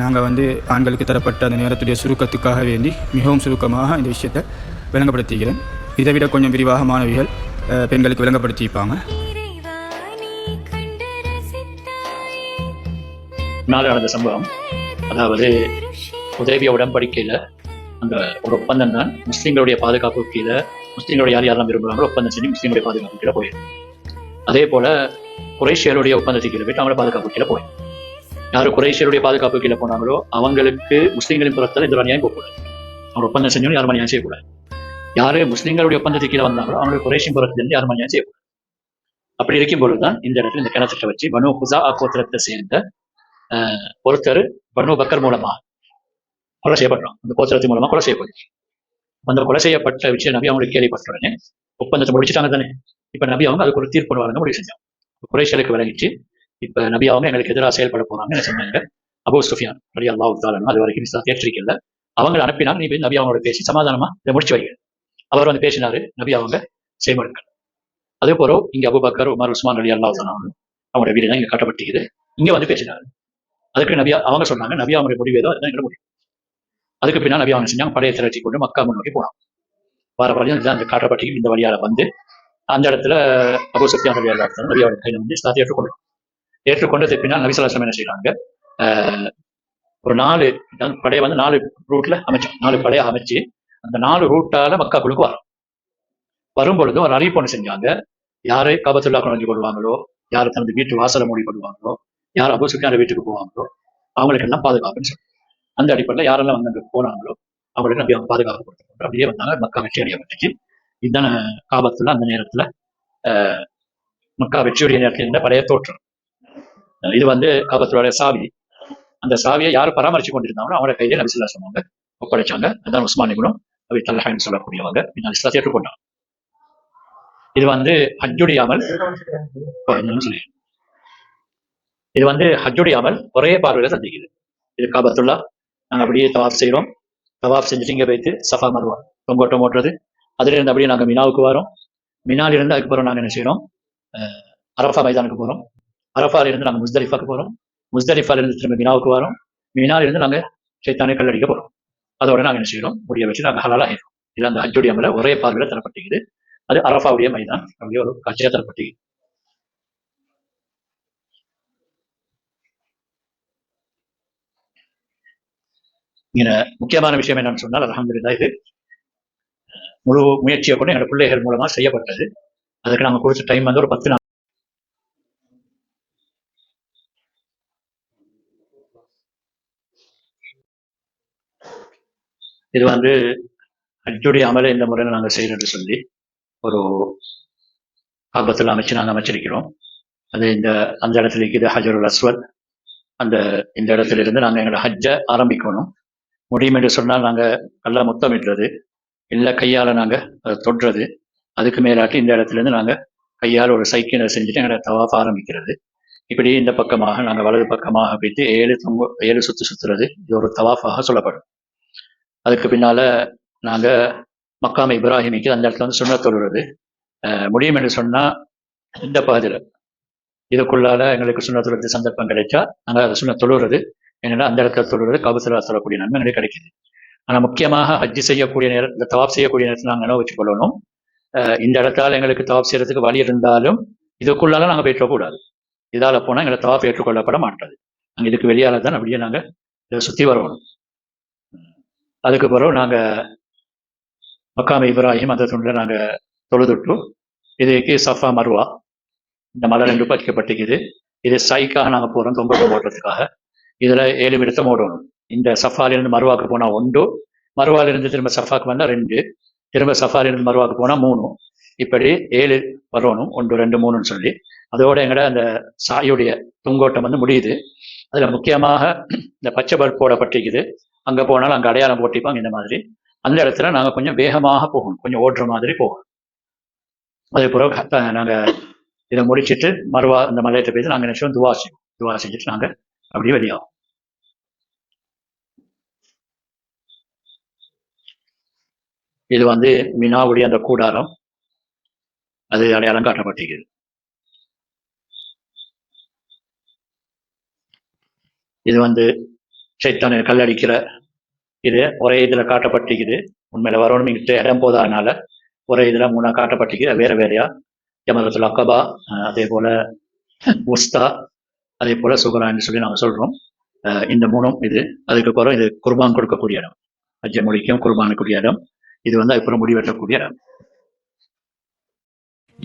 நாங்கள் வந்து ஆண்களுக்கு தரப்பட்ட அந்த நேரத்துடைய சுருக்கத்துக்காக வேண்டி மிகவும் சுருக்கமாக இந்த விஷயத்தை விளங்கப்படுத்திக்கிறேன். இதை விட கொஞ்சம் விரிவாக மாணவிகள் பெண்களுக்கு விளங்கப்படுத்திப்பாங்க. நாள் நடந்த சம்பவம், அதாவது உதவிய உடன்படிக்கையில் அந்த ஒரு ஒப்பந்தம் தான் முஸ்லீம்களுடைய பாதுகாப்பு கீழே முஸ்லீம்களுடைய யாரெல்லாம் விரும்புகிறாங்களோ ஒப்பந்தம் செஞ்சு முஸ்லீம்களுடைய பாதுகாப்பு கீழே போயிடும். அதே போல் குறைஷியருடைய ஒப்பந்தத்துக்கு கீழே போயிட்டு அவங்களோட பாதுகாப்பு கீழே போயிடும். யார் குறைஷியருடைய பாதுகாப்பு கீழே போனாங்களோ அவங்களுக்கு முஸ்லீம்களின் புறத்தில் எந்த அநியாயம் போகக்கூடாது. அவங்க ஒப்பந்தம் செஞ்சோன்னு யாரும் அநியாயம் செய்யக்கூடாது. யார் முஸ்லீம்களுடைய ஒப்பந்தத்துக்கு கீழே வந்தாங்களோ அவங்களுக்கு குறைஷின் புறத்திலிருந்து யாரும் அநியாயம் செய்யக்கூடாது. அப்படி இருக்கும்போது தான் இந்த இடத்துல இந்த கிணத்தை வச்சு பனு ஹுசா கோத்திரத்தை சேர்ந்த ஒருத்தர் பனு பக்கர் மூலமா கொலை செய்யப்படுறோம். அந்த கோத்திரத்தின் மூலமா கொலை செய்யப்படுது. அந்த கொலை செய்யப்பட்ட விஷயம் நபி அவங்களுக்கு கேள்விப்பட்ட உடனே ஒப்பந்தத்தை முடிச்சுட்டாங்க தானே. இப்ப நபி அவங்க அதுக்கு ஒரு தீர்ப்பு வழங்க முடிவு செஞ்சாங்க. குறைஷியருக்கு விளங்கிச்சு. இப்ப நபி அவங்க எங்களுக்கு எதிராக செயல்பட போறாங்க என்ன செஞ்சாங்க, அபூ சுஃபியான் ரலியல்லாஹு தஆலா அது வரைக்கும் இஸ்லாத்தை ஏற்றிருக்கல, அவங்க அனுப்பினாங்க. நீ நபி அவங்களோட பேசி சமாதானமா இதை முடிச்சு வைங்க. அவர் வந்து பேசினாரு, நபி அவங்க செயல்படுங்க. அதே போல இங்க அபூபக்கர் உமர் உஸ்மான் ரலியல்லாஹு தஆலா அவங்களோட வீடு தான் இங்க காட்டப்பட்டிருக்குது. இங்க வந்து பேசினாரு. அதுக்கு நபி அவங்க சொன்னாங்க, நபி அவங்களுடைய முடிவு ஏதோ அதுதான் எங்களோட முடிவு. அதுக்கு பின்னால் நபி அவங்க செஞ்சாங்க, படையை திரட்டி கொண்டு மக்கா முன்னோக்கி போனாங்க. வார வழியும் அந்த காட்டப்பட்டி இந்த வழியால வந்து அந்த இடத்துல அபூ சுஃபியான் ரலியல்லாஹு தஆலா நபி அவங்க கையில வந்து இஸ்லாத்தை ஏற்றுக்கொண்டதுக்கு பின்னால் நபி ஸல்லல்லாஹு அலைஹி வஸல்லம் என்ன செய்யறாங்க, ஒரு 4 படையை வந்து 4 ரூட்ல அமைச்சோம். 4 படையை அமைச்சு அந்த 4 ரூட்டால மக்காக்குள்ளுக்கு வரும்பொழுது ஒரு அறிவிப்பு ஒன்று செஞ்சாங்க. யாரு காபத்துல்லா நுழைஞ்சு கொள்வாங்களோ, யார் தனது வீட்டு வாசலை மூடி கொள்வாங்களோ, யார் அபூ சுஃபியான் வீட்டுக்கு போவாங்களோ அவங்களுக்கு எல்லாம் பாதுகாப்புன்னு சொல்லி அந்த அடிப்படையில் யாரெல்லாம் வந்து அங்கே போனாங்களோ அவங்களுக்கு அப்படியே பாதுகாப்பு கொடுத்து அப்படியே வந்தாங்க. மக்கா வெற்றி அடையப்பட்டுச்சு. இதுதானே காபத்துல்லா அந்த நேரத்துல மக்கா வெற்றியுடைய நேரத்தில் இருந்த பழைய தோற்றம். இது வந்து காபத்துடைய சாவி. அந்த சாவியை யார் பராமரிச்சு கொண்டிருந்தாங்களோ அவங்களோட கையிலே நபி ஸல்லல்லாஹு அலைஹி வஸல்லம் அவங்க ஒப்படைச்சாங்க. அதுதான் உஸ்மான் இப்னு அபீ தல்ஹான்னு சொல்லக்கூடியவங்க பின்னால் இஸ்லாத்தை ஏற்றுக்கொண்டாங்க. இது வந்து ஹஜ்ஜுடைய அமல். இது வந்து ஹஜ்ஜுடைய அமல் ஒரே பார்வையில சந்திக்குது. இது காபத்துல்லா நாங்கள் அப்படியே தவாப் செய்கிறோம். தவாப் செஞ்சுட்டு இங்கே வைத்து சஃபா மர்வா தொங்கோட்டம் ஓட்டுறது. அதுல இருந்து அப்படியே நாங்கள் மினாவுக்கு வரோம். மினால இருந்து அதுக்கப்புறம் நாங்கள் என்ன செய்யறோம், அரஃபா மைதானுக்கு போறோம். அரஃபால இருந்து நாங்கள் முஸ்தலிஃபாக்கு போறோம். முஸ்தலிஃபால இருந்து திரும்ப மினாவுக்கு வரோம். மினால இருந்து நாங்கள் ஷைத்தானை கல்லடிக்க போறோம். அதோட நாங்கள் என்ன செய்யறோம், முடிய வச்சு நாங்கள் ஹலாலா ஆயிடும். இது அந்த ஹஜ்ஜுடைய அமல ஒரே பார்வையில தரப்பட்டிருக்குது. அது அரஃபாவுடைய மைதான் அப்படியே ஒரு காட்சியா தரப்பட்டிருக்குது. இங்க முக்கியமான விஷயம் என்னன்னு சொன்னால், அல்ஹம்துலில்லாஹ் இது முழு முயற்சியை கொண்டு எங்களோட பிள்ளைகள் மூலமா செய்யப்பட்டது. அதுக்கு நாங்கள் கொடுத்த டைம் வந்து ஒரு 10 நாள். இது வந்து ஹஜ்ஜுடைய அமலை இந்த முறையில் நாங்கள் செய்யறது சொல்லி ஒரு ஆபத்தில் அமைச்சு நாங்கள் அமைச்சிருக்கிறோம். அது அந்த இடத்துல இருக்குது ஹஜருல் அஸ்வத். இந்த இடத்துல இருந்து நாங்கள் எங்களோட ஹஜ்ஜை ஆரம்பிக்கணும். முடியும் என்று சொன்னால் நாங்கள் நல்லா முத்தமிடுறது, இல்லை கையால் நாங்கள் அதை தொடுறது. அதுக்கு மேலாட்டி இந்த இடத்துல இருந்து நாங்கள் கையால் ஒரு சைக்கிளை செஞ்சுட்டு எங்களோட தவாஃப் ஆரம்பிக்கிறது. இப்படி இந்த பக்கமாக நாங்கள் வலது பக்கமாக போயிட்டு 7 சுற்று சுற்றுறது. இது ஒரு தவாஃபாக சொல்லப்படும். அதுக்கு பின்னால நாங்கள் மக்காம இப்ராஹிமிக்கு அந்த இடத்துல வந்து சுன்னத் தொழுறது. முடியும் என்று சொன்னால் இந்த பகுதியில் இதுக்குள்ளால எங்களுக்கு சுன்னத் தொழுறது சந்தர்ப்பம் கிடைச்சா நாங்கள் அதை சுன்னத் தொழுறது. ஏன்னா அந்த இடத்துல தொழுறது காபத்துல்லா சொல்லக்கூடிய நன்மை எங்களுக்கு கிடைக்குது. ஆனால் முக்கியமாக ஹஜ்ஜி செய்யக்கூடிய நேரம், இந்த தவாப் செய்யக்கூடிய நேரத்தில் நாங்கள் என்ன வச்சு கொள்ளணும், இந்த இடத்தால் எங்களுக்கு தவாப் செய்யறதுக்கு வழி இருந்தாலும் இதுக்குள்ளால நாங்கள் போயிடக்கூடாது. இதால போனால் எங்களை தவாப் ஏற்றுக்கொள்ளப்பட மாட்டாது. நாங்கள் இதுக்கு வெளியால தான் அப்படியே நாங்கள் இதை சுற்றி வரணும். அதுக்கு பிறகு நாங்கள் மக்காம இப்ராஹிம் அந்த துண்டில் நாங்கள் தொழுதுட்டு இதுக்கு சஃபா மர்வா இந்த மலை 2 பதிக்கப்பட்டிருக்குது. இது சைக்காக நாங்கள் போகிறோம் தொங்கோட்டம் ஓட்டுறதுக்காக. இதில் 7 விடத்தம் ஓடணும். இந்த சஃபாலிருந்து மருவாக்கு போனால் 1, மருவாலிருந்து திரும்ப சஃபாக்கு வந்தால் 2, திரும்ப சஃபாலிருந்து மருவாக்கு போனால் 3, இப்படி 7 வரணும். 1, 2, 3ன்னு சொல்லி அதோட எங்கட அந்த சாயுடைய தொங்கோட்டம் வந்து முடியுது. அதில் முக்கியமாக இந்த பச்சை பல்ப் போடப்பட்டிருக்குது. அங்கே போனாலும் அங்கே அடையாளம் போட்டிப்பாங்க இந்த மாதிரி. அந்த இடத்துல நாங்கள் கொஞ்சம் வேகமாக போகணும், கொஞ்சம் ஓடுற மாதிரி போகணும். அதே பிறகு நாங்கள் இதை முடிச்சுட்டு மறுவா இந்த மலையத்தை போய் நாங்கள் நினைச்சோம் துவா செஞ்சுட்டு நாங்கள் அப்படியே வெளியாகும். இது வந்து மினாவுடைய அந்த கூடாரம், அது அடையாளம் காட்டப்பட்டிருக்குது. இது வந்து ஷைத்தானை கல்லடிக்கிற இது ஒரே இதில் காட்டப்பட்டிருக்குது. உண்மையில வரணும் இங்கிட்ட இடம் போதாதனால ஒரே இதில் 3 காட்டப்பட்டிருக்குது. வேற வேறையா ஜமரத்துல் அக்கபா, அதே போல உஸ்தா, அதே போல சுகரான்னு சொல்லி நாங்கள் சொல்றோம். இந்த 3ம் இது. அதுக்கப்புறம் இது குர்பான் கொடுக்கக்கூடிய இடம், ஹஜ்ஜை முடிக்கும் குர்பானுக்குரிய இடம். இது வந்து அதுக்கப்புறம் முடிவெட்டக்கூடிய இடம்.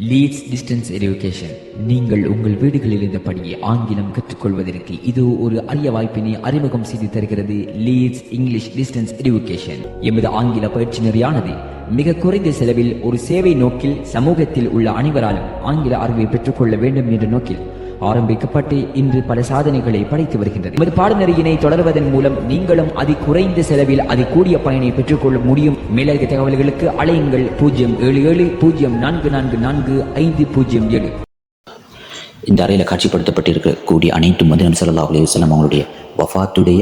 Leeds distance education. நீங்கள் உங்கள் வீடுகளில் இருந்தபடியே ஆங்கிலம் கற்றுக்கொள்வதற்கு இது ஒரு அரிய வாய்ப்பினை அறிமுகம் செய்து தருகிறது லீட்ஸ் இங்கிலீஷ் டிஸ்டன்ஸ் எஜுகேஷன். எமது ஆங்கில பயிற்சி நெறியானது மிக குறைந்த செலவில் ஒரு சேவை நோக்கில் சமூகத்தில் உள்ள அனைவராலும் ஆங்கில அறிவை பெற்றுக்கொள்ள வேண்டும் என்ற நோக்கில் ஆரம்பிக்கப்பட்டு இன்று பல சாதனைகளை படைத்து வருகின்றது. எமது பாடநெறியினை தொடர்வதன் மூலம் நீங்களும் அதி குறைந்த செலவில் அதி கூடிய பயனை பெற்றுக்கொள்ள முடியும். மேலதிக தகவல்களுக்கு அழையுங்கள் 077-444507. இந்த அறையில் காட்சிப்படுத்தப்பட்டிருக்கக்கூடிய அனைத்தும் வந்து நபி ஸல்லல்லாஹு அலைஹி வஸல்லம் அவங்களுடைய வஃபாத்துடைய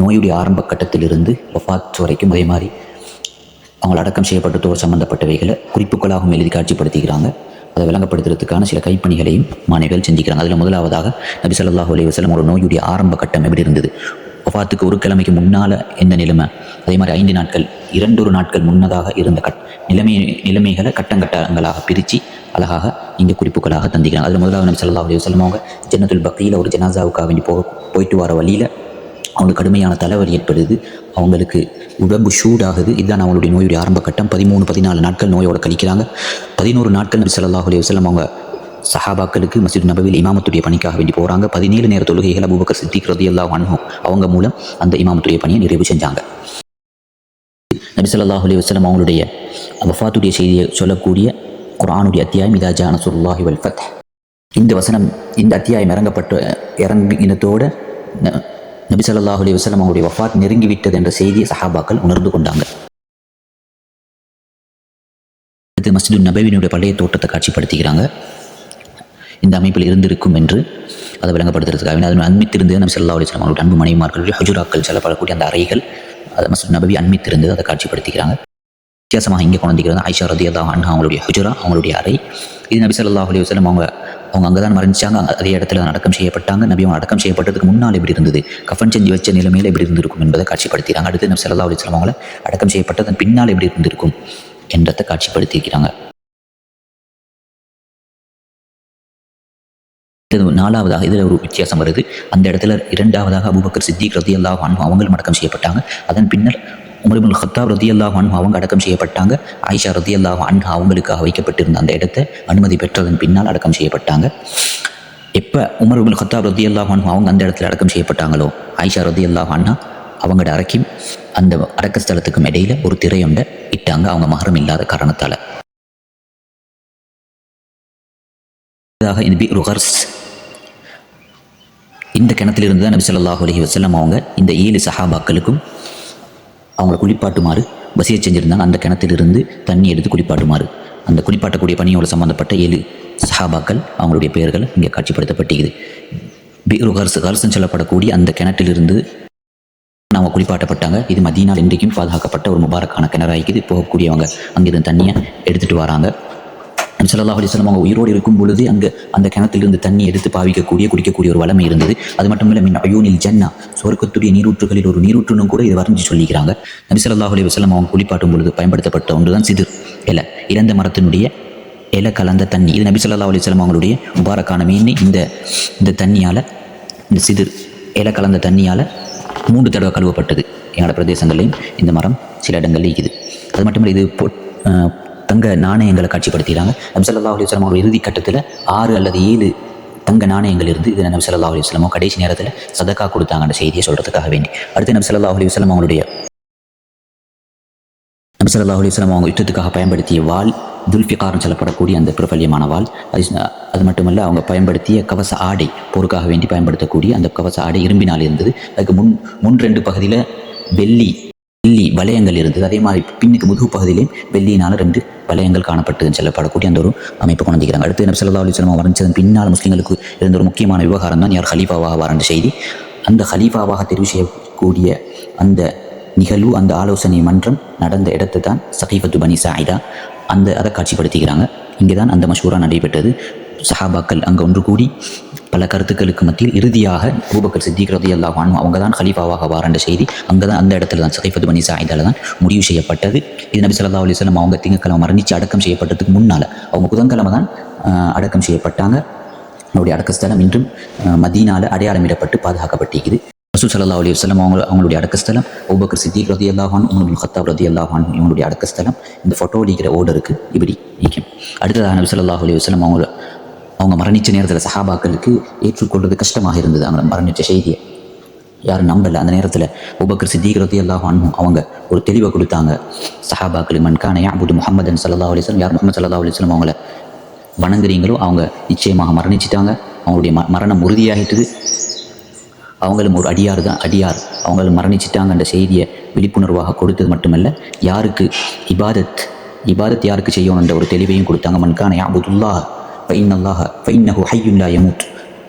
நோயுடைய ஆரம்ப கட்டத்திலிருந்து வஃபாத் வரைக்கும் அதே மாதிரி அவங்களை அடக்கம் செய்யப்பட்டதோடு சம்பந்தப்பட்டவைகளை குறிப்புகளாகவும் எழுதி காட்சிப்படுத்திக்கிறாங்க. அதை விளங்கப்படுத்துறதுக்கான சில கைப்பணிகளையும் மாணவிகள் செஞ்சுக்கிறாங்க. அதில் முதலாவதாக நபி ஸல்லல்லாஹு அலைஹி வஸல்லம் ஒரு நோயுடைய ஆரம்ப கட்டம் எப்படி இருந்தது, வஃபாத்துக்கு 1 கிழமைக்கு முன்னால் எந்த நிலைமை, அதே மாதிரி 5 நாட்கள் 2 நாட்கள் முன்னதாக இருந்த நிலைமைகளை கட்டங்கட்டங்களாக பிரித்து அழகாக இந்த குறிப்புகளாக தந்திக்கிறாங்க. அதில் முதலாவது நபி ஸல்லல்லாஹு அலைஹி வஸல்லம் அவங்க ஜன்னத்துல் பக்கீல ஒரு ஜனாசாவுக்காக வேண்டி போயிட்டு வர வழியில் அவங்களுக்கு கடுமையான தலைவலி ஏற்படுது, அவங்களுக்கு உடம்பு சூடாகுது. இதுதான் அவங்களுடைய நோயுடைய ஆரம்ப கட்டம். 13-14 நாட்கள் நோயோட கழிக்கிறாங்க. 11 நாட்கள் நபி ஸல்லல்லாஹு அலைஹி வஸல்லம் அவங்க சஹாபாக்களுக்கு மஸ்ஜித் நபவியில் இமாமத்துடைய பணிக்காக வேண்டி போகிறாங்க. 17 நேர தொழுகைகள் அபூபக்கர் சித்திக் ரலியல்லாஹு அன்ஹு அவங்க மூலம் அந்த இமாமத்துடைய பணியை நிறைவு செஞ்சாங்க. நபி ஸல்லல்லாஹு அலைஹி வஸல்லம் அவங்களுடைய வஃபாத்துடைய செய்தியை சொல்லக்கூடிய குர்ஆனுடைய அத்தியாயம் இதா ஜா நஸ்ருல்லாஹி வல் ஃபத். இந்த வசனம், இந்த அத்தியாயம் இறங்கினத்தோட நபி ஸல்லல்லாஹு அலைஹி வஸல்லம் அவங்களுடைய வஃபாத் நெருங்கிவிட்டது என்ற செய்தியை சஹாபாக்கள் உணர்ந்து கொண்டாங்க. இது மஸ்ஜிது நபவியினுடைய பழைய தோட்டத்தை காட்சிப்படுத்துகிறாங்க. இந்த அமைப்பில் இருந்திருக்கும் என்று அதை விளங்கப்படுத்துறதுக்காக அதன் அண்மித்திருந்தது நபி ஸல்லல்லாஹு அலைஹி வஸல்லம் அவருடைய அன்பு மனைவிமார்களுடைய ஹுஜுராக்கள் சொல்லப்படக்கூடிய அந்த அறைகள், அது மஸ்ஜிது நபவி அண்மித்திருந்தது, அதை காட்சிப்படுத்துகிறாங்க. வித்தியாசமாக இங்கே கொண்டிருக்கிறது ஆயிஷா ரலியல்லாஹு அன்ஹா அவங்களுடைய ஹுஜுரா, அவங்களுடைய அறை. இது நபி ஸல்லல்லாஹு அலைஹி வஸல்லம் அவங்க அங்கே தான் மரணிச்சாங்க. அதே இடத்துல அடக்கம் செய்யப்பட்டாங்க. நபி அவங்க அடக்கம் செய்யப்பட்டதுக்கு முன்னால் எப்படி இருந்தது, கஃபன் செஞ்சு வச்ச நிலைமையில் எப்படி இருந்திருக்கும் என்பதை காட்சிப்படுத்துகிறாங்க. அடுத்து நபி ஸல்லல்லாஹு அலைஹி வஸல்லம் அவங்கள அடக்கம் செய்யப்பட்டதன் பின்னால் எப்படி இருந்திருக்கும் என்றதை காட்சிப்படுத்தியிருக்கிறாங்க. நாலாவதாக இதில் ஒரு வித்தியாசம் வருது. அந்த இடத்துல இரண்டாவதாக அபூபக்கர் சித்திக் ரலியல்லாஹு அன்ஹு அவங்களும் அடக்கம் செய்யப்பட்டாங்க. அதன் பின்னர் உமர் இப்னுல் கத்தாப் ரலியல்லாஹு அன்ஹு அவங்க அடக்கம் செய்யப்பட்டாங்க. ஆயிஷா ரலியல்லாஹு அன்ஹா அவங்களுக்காக வைக்கப்பட்டிருந்த அந்த இடத்தை அனுமதி பெற்றதன் பின்னால் அடக்கம் செய்யப்பட்டாங்க. எப்போ உமர் இப்னுல் கத்தாப் ரலியல்லாஹு அன்ஹு அவங்க அந்த இடத்துல அடக்கம் செய்யப்பட்டாங்களோ, ஆயிஷா ரலியல்லாஹு அன்ஹா அவங்களோட அறைக்கும் அந்த அடக்க ஸ்தலத்துக்கும் இடையில ஒரு திரையொண்டை இட்டாங்க, அவங்க மஹரம் இல்லாத காரணத்தால். இந்த கிணத்திலிருந்து தான் நபி ஸல்லல்லாஹு அலைஹி வஸல்லம் அவங்க இந்த 7 சஹாபாக்களுக்கும் அவங்களை குளிப்பாட்டுமாறு வசிய செஞ்சிருந்தாங்க. அந்த கிணத்திலிருந்து தண்ணி எடுத்து குளிப்பாட்டுமாறு அந்த குளிப்பாட்டக்கூடிய பணியோடு சம்பந்தப்பட்ட 7 சஹாபாக்கள் அவங்களுடைய பெயர்கள் இங்கே காட்சிப்படுத்தப்பட்டிருக்குது. பீரு ஹர்ஸ்ன்னு சொல்லப்படக்கூடிய அந்த கிணற்றிலிருந்து அவங்க குளிப்பாட்டப்பட்டாங்க. இது மதீனாவில் இன்றைக்கும் பாதுகாக்கப்பட்ட ஒரு முபாரக்கான கிணறாய்க்குது. போகக்கூடியவங்க அங்கிருந்து தண்ணியை எடுத்துகிட்டு வராங்க. நபி ஸல்லல்லாஹு அலைஹி வஸல்லம் அவங்க உயிரோடு இருக்கும் பொழுது அங்கே அந்த கிணத்திலிருந்து தண்ணி எடுத்து குடிக்கக்கூடிய ஒரு வளமை இருந்தது. அது மட்டும் இல்லை, மின் அயூனில் ஜன்னா, சொர்க்கத்துடைய நீரூற்றுகளில் ஒரு நீரூற்றுன்னு கூட இதை வரைஞ்சி சொல்லிக்கிறாங்க. நபி ஸல்லல்லாஹு அலைஹி வஸல்லம் அவங்க குளிப்பாட்டும் பொழுது பயன்படுத்தப்பட்ட ஒன்று தான் சிதிர் இலை, இறந்த மரத்தினுடைய இலை கலந்த தண்ணி. இது நபி ஸல்லல்லாஹு அலைஹி வஸல்லம் அவங்களுடைய முபாரக்கான மீன். இந்த தண்ணியால், இந்த சிதிர் இலை கலந்த தண்ணியால் 3 தடவை கழுவப்பட்டது. எங்களோட பிரதேசங்களையும் இந்த மரம் சில இடங்கள்ல இருக்குது. அது மட்டும் இல்லை, இது தங்க நாணயங்களை காட்சிப்படுத்திடுறாங்க. நபி ஸல்லல்லாஹு அலைஹி வஸல்லம் அவர்கள் இறுதி கட்டத்தில் 6 அல்லது 7 தங்க நாணயங்கள் இருந்து இதை நபி ஸல்லல்லாஹு அலைஹி வஸல்லம் கடைசி நேரத்தில் சதக்கா கொடுத்தாங்க அந்த செய்தியை சொல்கிறதுக்காக வேண்டி. அடுத்து நபி ஸல்லல்லாஹு அலைஹி வஸல்லம் அவங்க யுத்தத்துக்காக பயன்படுத்திய வாள், துல்ஃபிகார்னு சொல்லப்படக்கூடிய அந்த பிரபல்யமான வாள். அது மட்டுமல்ல, அவங்க பயன்படுத்திய கவச ஆடை, போருக்காக வேண்டி பயன்படுத்தக்கூடிய அந்த கவச ஆடை இரும்பினால் இருந்தது. அதுக்கு முன் 2 பகுதியில் வெள்ளி வளையங்கள் இருந்தது. அதே மாதிரி பின்னுக்கு முதுகு பகுதியிலையும் வெள்ளியினால் 2 வளையங்கள் காணப்பட்டதுன்னு சொல்லப்படக்கூடிய அந்த ஒரு அமைப்பை கொண்டிருக்கிறாங்க. அடுத்து நபி ஸல்லல்லாஹு அலைஹி வஸல்லம் வரைஞ்சதன் பின்னால் முஸ்லீம்களுக்கு இருந்த ஒரு முக்கியமான விவகாரம் தான் யார் ஹலீஃபாவாக வர செய்தி. அந்த ஹலீஃபாவாக தெரிவு செய்யக்கூடிய அந்த நிகழ்வு, அந்த ஆலோசனை மன்றம் நடந்த இடத்தை தான் சகீஃபத்து பனி சாயிதா அதை காட்சிப்படுத்திக்கிறாங்க. இங்கே தான் அந்த மஷூரா நடைபெற்றது. சஹாபாக்கள் அங்கே ஒன்று கூடி பல கருத்துக்களுக்கு மத்தியில் இறுதியாக அபூபக்கர் சித்திக் ரலியல்லாஹு அன்ஹு அவங்க தான் ஹலீஃபாவாக வாரண்ட செய்தி அங்கே தான், அந்த இடத்துல தான் சகீஃபத்து பனி சாயிதால தான் முடிவு செய்யப்பட்டது. இது நபி ஸல்லல்லாஹு அலைஹி வஸல்லம் அவங்க திங்கட்கிழமை மரணித்து அடக்கம் செய்யப்பட்டதுக்கு முன்னால், அவங்க புதன்கிழமை தான் அடக்கம் செய்யப்பட்டாங்க. அவருடைய அடக்கஸ்தலம் இன்றும் மதீனால அடையாளமிடப்பட்டு பாதுகாக்கப்பட்டிருக்குது. ரசூல் ஸல்லல்லாஹு அலைஹி வஸல்லம் அவங்களுடைய அடக்கஸ்தலம் அபூபக்கர் சித்திக் ரலியல்லாஹு அன்ஹு, உமர் இப்னுல் கத்தாப் ரலியல்லாஹு அன்ஹு இவங்களுடைய அடக்கஸ்தலம் இந்த ஃபோட்டோவில் இருக்கிற ஓர்டருக்கு இப்படி நிற்கும். அடுத்ததாக நபி ஸல்லல்லாஹு அலைஹி வஸல்லம் அவங்க மரணித்த நேரத்தில் சஹாபாக்களுக்கு ஏற்றுக்கொள்வது கஷ்டமாக இருந்தது. அவங்க மரணித்த செய்தியை யாரும் நம்பலை. அந்த நேரத்தில் அபூபக்கர் சித்திக் ரலியல்லாஹு அன்ஹு அவங்க ஒரு தெளிவை கொடுத்தாங்க சஹாபாக்கள். மன் கான யஅபுது முஹம்மதன் ஸல்லல்லாஹு அலைஹி வஸல்லம், யார் முஹம்மது ஸல்லல்லாஹு அலைஹி வஸல்லம் அவங்கள வணங்குறீங்களோ அவங்க நிச்சயமாக மரணிச்சிட்டாங்க, அவங்களுடைய மரணம் உறுதியாகிட்டுது, அவங்களும் ஒரு அடியார் அவங்களும் மரணிச்சிட்டாங்கன்ற செய்தியை விழிப்புணர்வாக கொடுத்தது மட்டுமல்ல, யாருக்கு இபாதத் யாருக்கு செய்யணுன்ற ஒரு தெளிவையும் கொடுத்தாங்க. மன் கான யஅபுதுல்லாஹ் ஃபஇன்னஹு ஹய்யுன் லா யமூத்,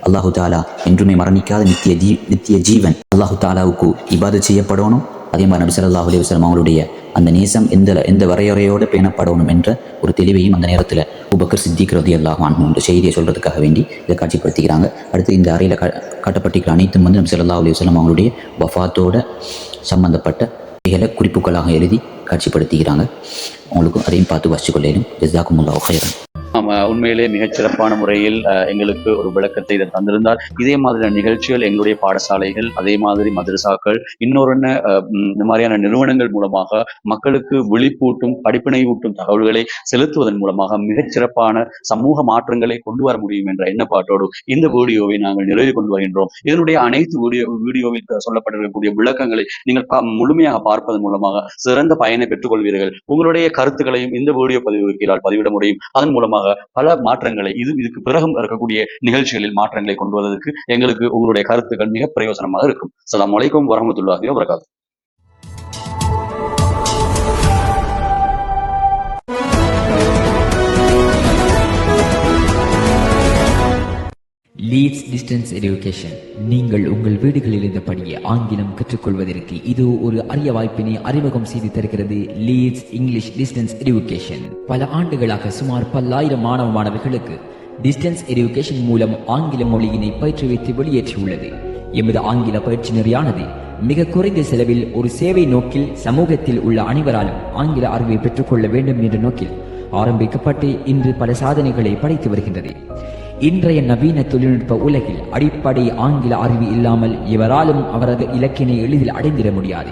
அல்லாஹு தாலா என்றுமே மரணிக்காத நித்திய ஜீவன், அல்லாஹு தாலாவுக்கு இபாதத் செய்யப்படணும். அதே மாதிரி நபி ஸல்லல்லாஹு அலைஹி வஸல்லம் அவங்களுடைய அந்த நேசம் எந்த வரையறையோடு பேணப்படணும் என்ற ஒரு தெளிவையும் அந்த நேரத்தில் அபூபக்கர் சித்திக் ரலியல்லாஹு அன்ஹு என்ற செய்தியை சொல்கிறதுக்காக வேண்டி இதை காட்சிப்படுத்திக்கிறாங்க. அடுத்து இந்த அறையில் காட்டப்பட்டிருக்கிற அனைத்தும் நபி ஸல்லல்லாஹு அலைஹி வஸல்லம் அவங்களுடைய வஃபாத்தோட சம்பந்தப்பட்ட குறிப்புகளாக எழுதி காட்சிப்படுத்திக்கிறாங்க. உங்களுக்கும் அதையும் பார்த்து வாசிச்சுக்கொள்ளையிலும். ஜஸாக்குமுல்லாஹு ஹைரன். உண்மையிலே மிகச்சிறப்பான முறையில் எங்களுக்கு ஒரு விளக்கத்தை இதை தந்திருந்தார். இதே மாதிரியான நிகழ்ச்சிகள் எங்களுடைய பாடசாலைகள், அதே மாதிரி மதரசாக்கள், இன்னொரு இந்த மாதிரியான நிறுவனங்கள் மூலமாக மக்களுக்கு விழிப்பூட்டும் படிப்பினையூட்டும் தகவல்களை செலுத்துவதன் மூலமாக மிகச்சிறப்பான சமூக மாற்றங்களை கொண்டு வர முடியும் என்ற எண்ணப்பாட்டோடு இந்த வீடியோவை நாங்கள் நிறைவு கொண்டு வருகின்றோம். இதனுடைய அனைத்து வீடியோவில் சொல்லப்பட்டிருக்கக்கூடிய விளக்கங்களை நீங்கள் முழுமையாக பார்ப்பதன் மூலமாக சிறந்த பயனை பெற்றுக் கொள்வீர்கள். உங்களுடைய கருத்துக்களையும் இந்த வீடியோ பதிவிட முடியும். அதன் மூலமாக பல மாற்றங்களை இதுக்கு பிறகும் இருக்கக்கூடிய நிகழ்ச்சிகளில் மாற்றங்களை கொண்டு வருவதற்கு எங்களுக்கு உங்களுடைய கருத்துக்கள் மிக பிரயோசனமாக இருக்கும். அஸ்ஸலாமு அலைக்கும் வரஹ்மத்துல்லாஹி வபரகாத்துஹு. Leeds distance education. நீங்கள் உங்கள் வீடுகளில் இருந்தபடியே ஆங்கிலம் கற்றுக்கொள்வதற்கு இது ஒரு அரிய வாய்ப்பினை அறிமுகம் செய்து தருகிறது லீட்ஸ் இங்கிலீஷ் டிஸ்டன்ஸ் எஜுகேஷன். பல ஆண்டுகளாக சுமார் 10,000 மாணவ மாணவிகளுக்கு டிஸ்டன்ஸ் எஜுகேஷன் மூலம் ஆங்கில மொழியினை பயிற்றுவித்து வெளியேற்றியுள்ளது. எமது ஆங்கில பயிற்சி நெறியானது மிக குறைந்த செலவில் ஒரு சேவை நோக்கில் சமூகத்தில் உள்ள அனைவராலும் ஆங்கில அறிவை பெற்றுக்கொள்ள வேண்டும் என்ற நோக்கில் ஆரம்பிக்கப்பட்டு இன்று பல சாதனைகளை படைத்து வருகின்றது. இன்றைய நவீன தொழில்நுட்ப உலகில் அடிப்படை ஆங்கில அறிவு இல்லாமல் எவராலும் அவரது இலக்கினை எளிதில் அடைந்திட முடியாது.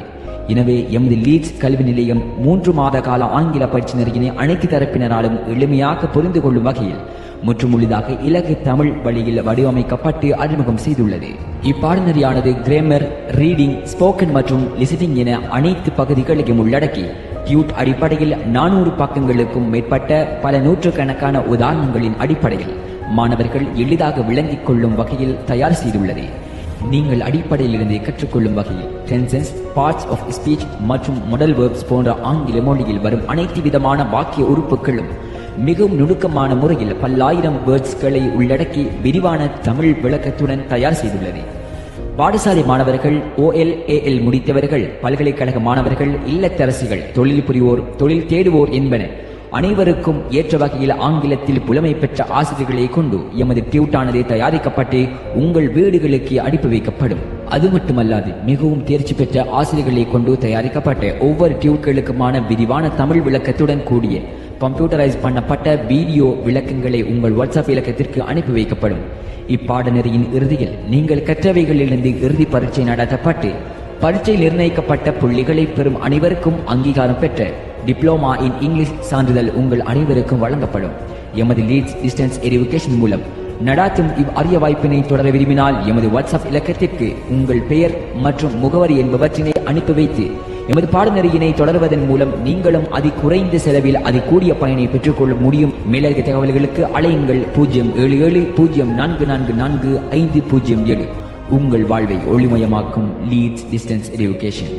எனவே எமது லீட்ஸ் கல்வி நிலையம் 3 மாத கால ஆங்கில பயிற்சி நெறியினை அனைத்து தரப்பினராலும் எளிமையாக புரிந்து கொள்ளும் வகையில் முற்றுமுழுதாக இலக்கு தமிழ் வழியில் வடிவமைக்கப்பட்டு அறிமுகம் செய்துள்ளது. இப்பாடநெறியானது கிராமர், ரீடிங், ஸ்போக்கன் மற்றும் லிசனிங் என அனைத்து பகுதிகளையும் உள்ளடக்கி டியூட் அடிப்படையில் 400 பக்கங்களுக்கும் மேற்பட்ட பல நூற்றுக்கணக்கான உதாரணங்களின் அடிப்படையில் மாணவர்கள் எளிதாக விளங்கிக் கொள்ளும் வகையில் தயார் செய்துள்ளது. நீங்கள் அடிப்படையில் இருந்து கற்றுக்கொள்ளும் வகையில் டென்சென்ஸ், பார்ட்ஸ் ஆஃப் ஸ்பீச் மற்றும் மாடல் வெர்ப்ஸ் போன்ற ஆங்கில மொழியில் வரும் அனைத்து விதமான வாக்கிய உறுப்புகளும் மிகவும் நுணுக்கமான முறையில் 10,000 வேர்ட்ஸ்களை உள்ளடக்கி விரிவான தமிழ் விளக்கத்துடன் தயார் செய்துள்ளது. பாடசாலை மாணவர்கள், OLAL முடித்தவர்கள், பல்கலைக்கழக மாணவர்கள், இல்லத்தரசிகள், தொழில் புரிவோர், தொழில் தேடுவோர் என்பன அனைவருக்கும் ஏற்ற வகையில் ஆங்கிலத்தில் புலமை பெற்ற ஆசிரியர்களை கொண்டு எமது டியூட்டானது தயாரிக்கப்பட்டு உங்கள் வீடுகளுக்கு அனுப்பி வைக்கப்படும். அது மட்டுமல்லாது மிகவும் தேர்ச்சி பெற்ற ஆசிரியர்களை கொண்டு தயாரிக்கப்பட்ட ஒவ்வொரு டியூட்களுக்குமான விரிவான தமிழ் விளக்கத்துடன் கூடிய கம்ப்யூட்டரைஸ் பண்ணப்பட்ட வீடியோ விளக்கங்களை உங்கள் வாட்ஸ்அப் இலக்கத்திற்கு அனுப்பி வைக்கப்படும். இப்பாடநெறியின் இறுதியில் நீங்கள் கற்றவைகளிலிருந்து இறுதி பரீட்சை நடத்தப்பட்டு பரீட்சை நிர்ணயிக்கப்பட்ட புள்ளிகளை பெறும் அனைவருக்கும் அங்கீகாரம் பெற்ற டிப்ளோமா இன் இங்கிலீஷ் சான்றிதழ் உங்கள் அனைவருக்கும் வழங்கப்படும். எமது லீட்ஸ் டிஸ்டன்ஸ் எஜுகேஷன் மூலம் நடாத்தும் இவ் அரிய வாய்ப்பினை தொடர விரும்பினால் எமது வாட்ஸ்அப் இலக்கத்திற்கு உங்கள் பெயர் மற்றும் முகவரி என்பவற்றினை அனுப்பி வைத்து எமது பாடநெறியினை தொடர்வதன் மூலம் நீங்களும் அதி குறைந்த செலவில் அதி கூடிய பயனை பெற்றுக்கொள்ள முடியும். மேலதிக தகவல்களுக்கு அலையுங்கள் 07704444507. உங்கள் வாழ்வை ஒளிமயமாக்கும் லீட்ஸ் டிஸ்டன்ஸ் எஜுகேஷன்.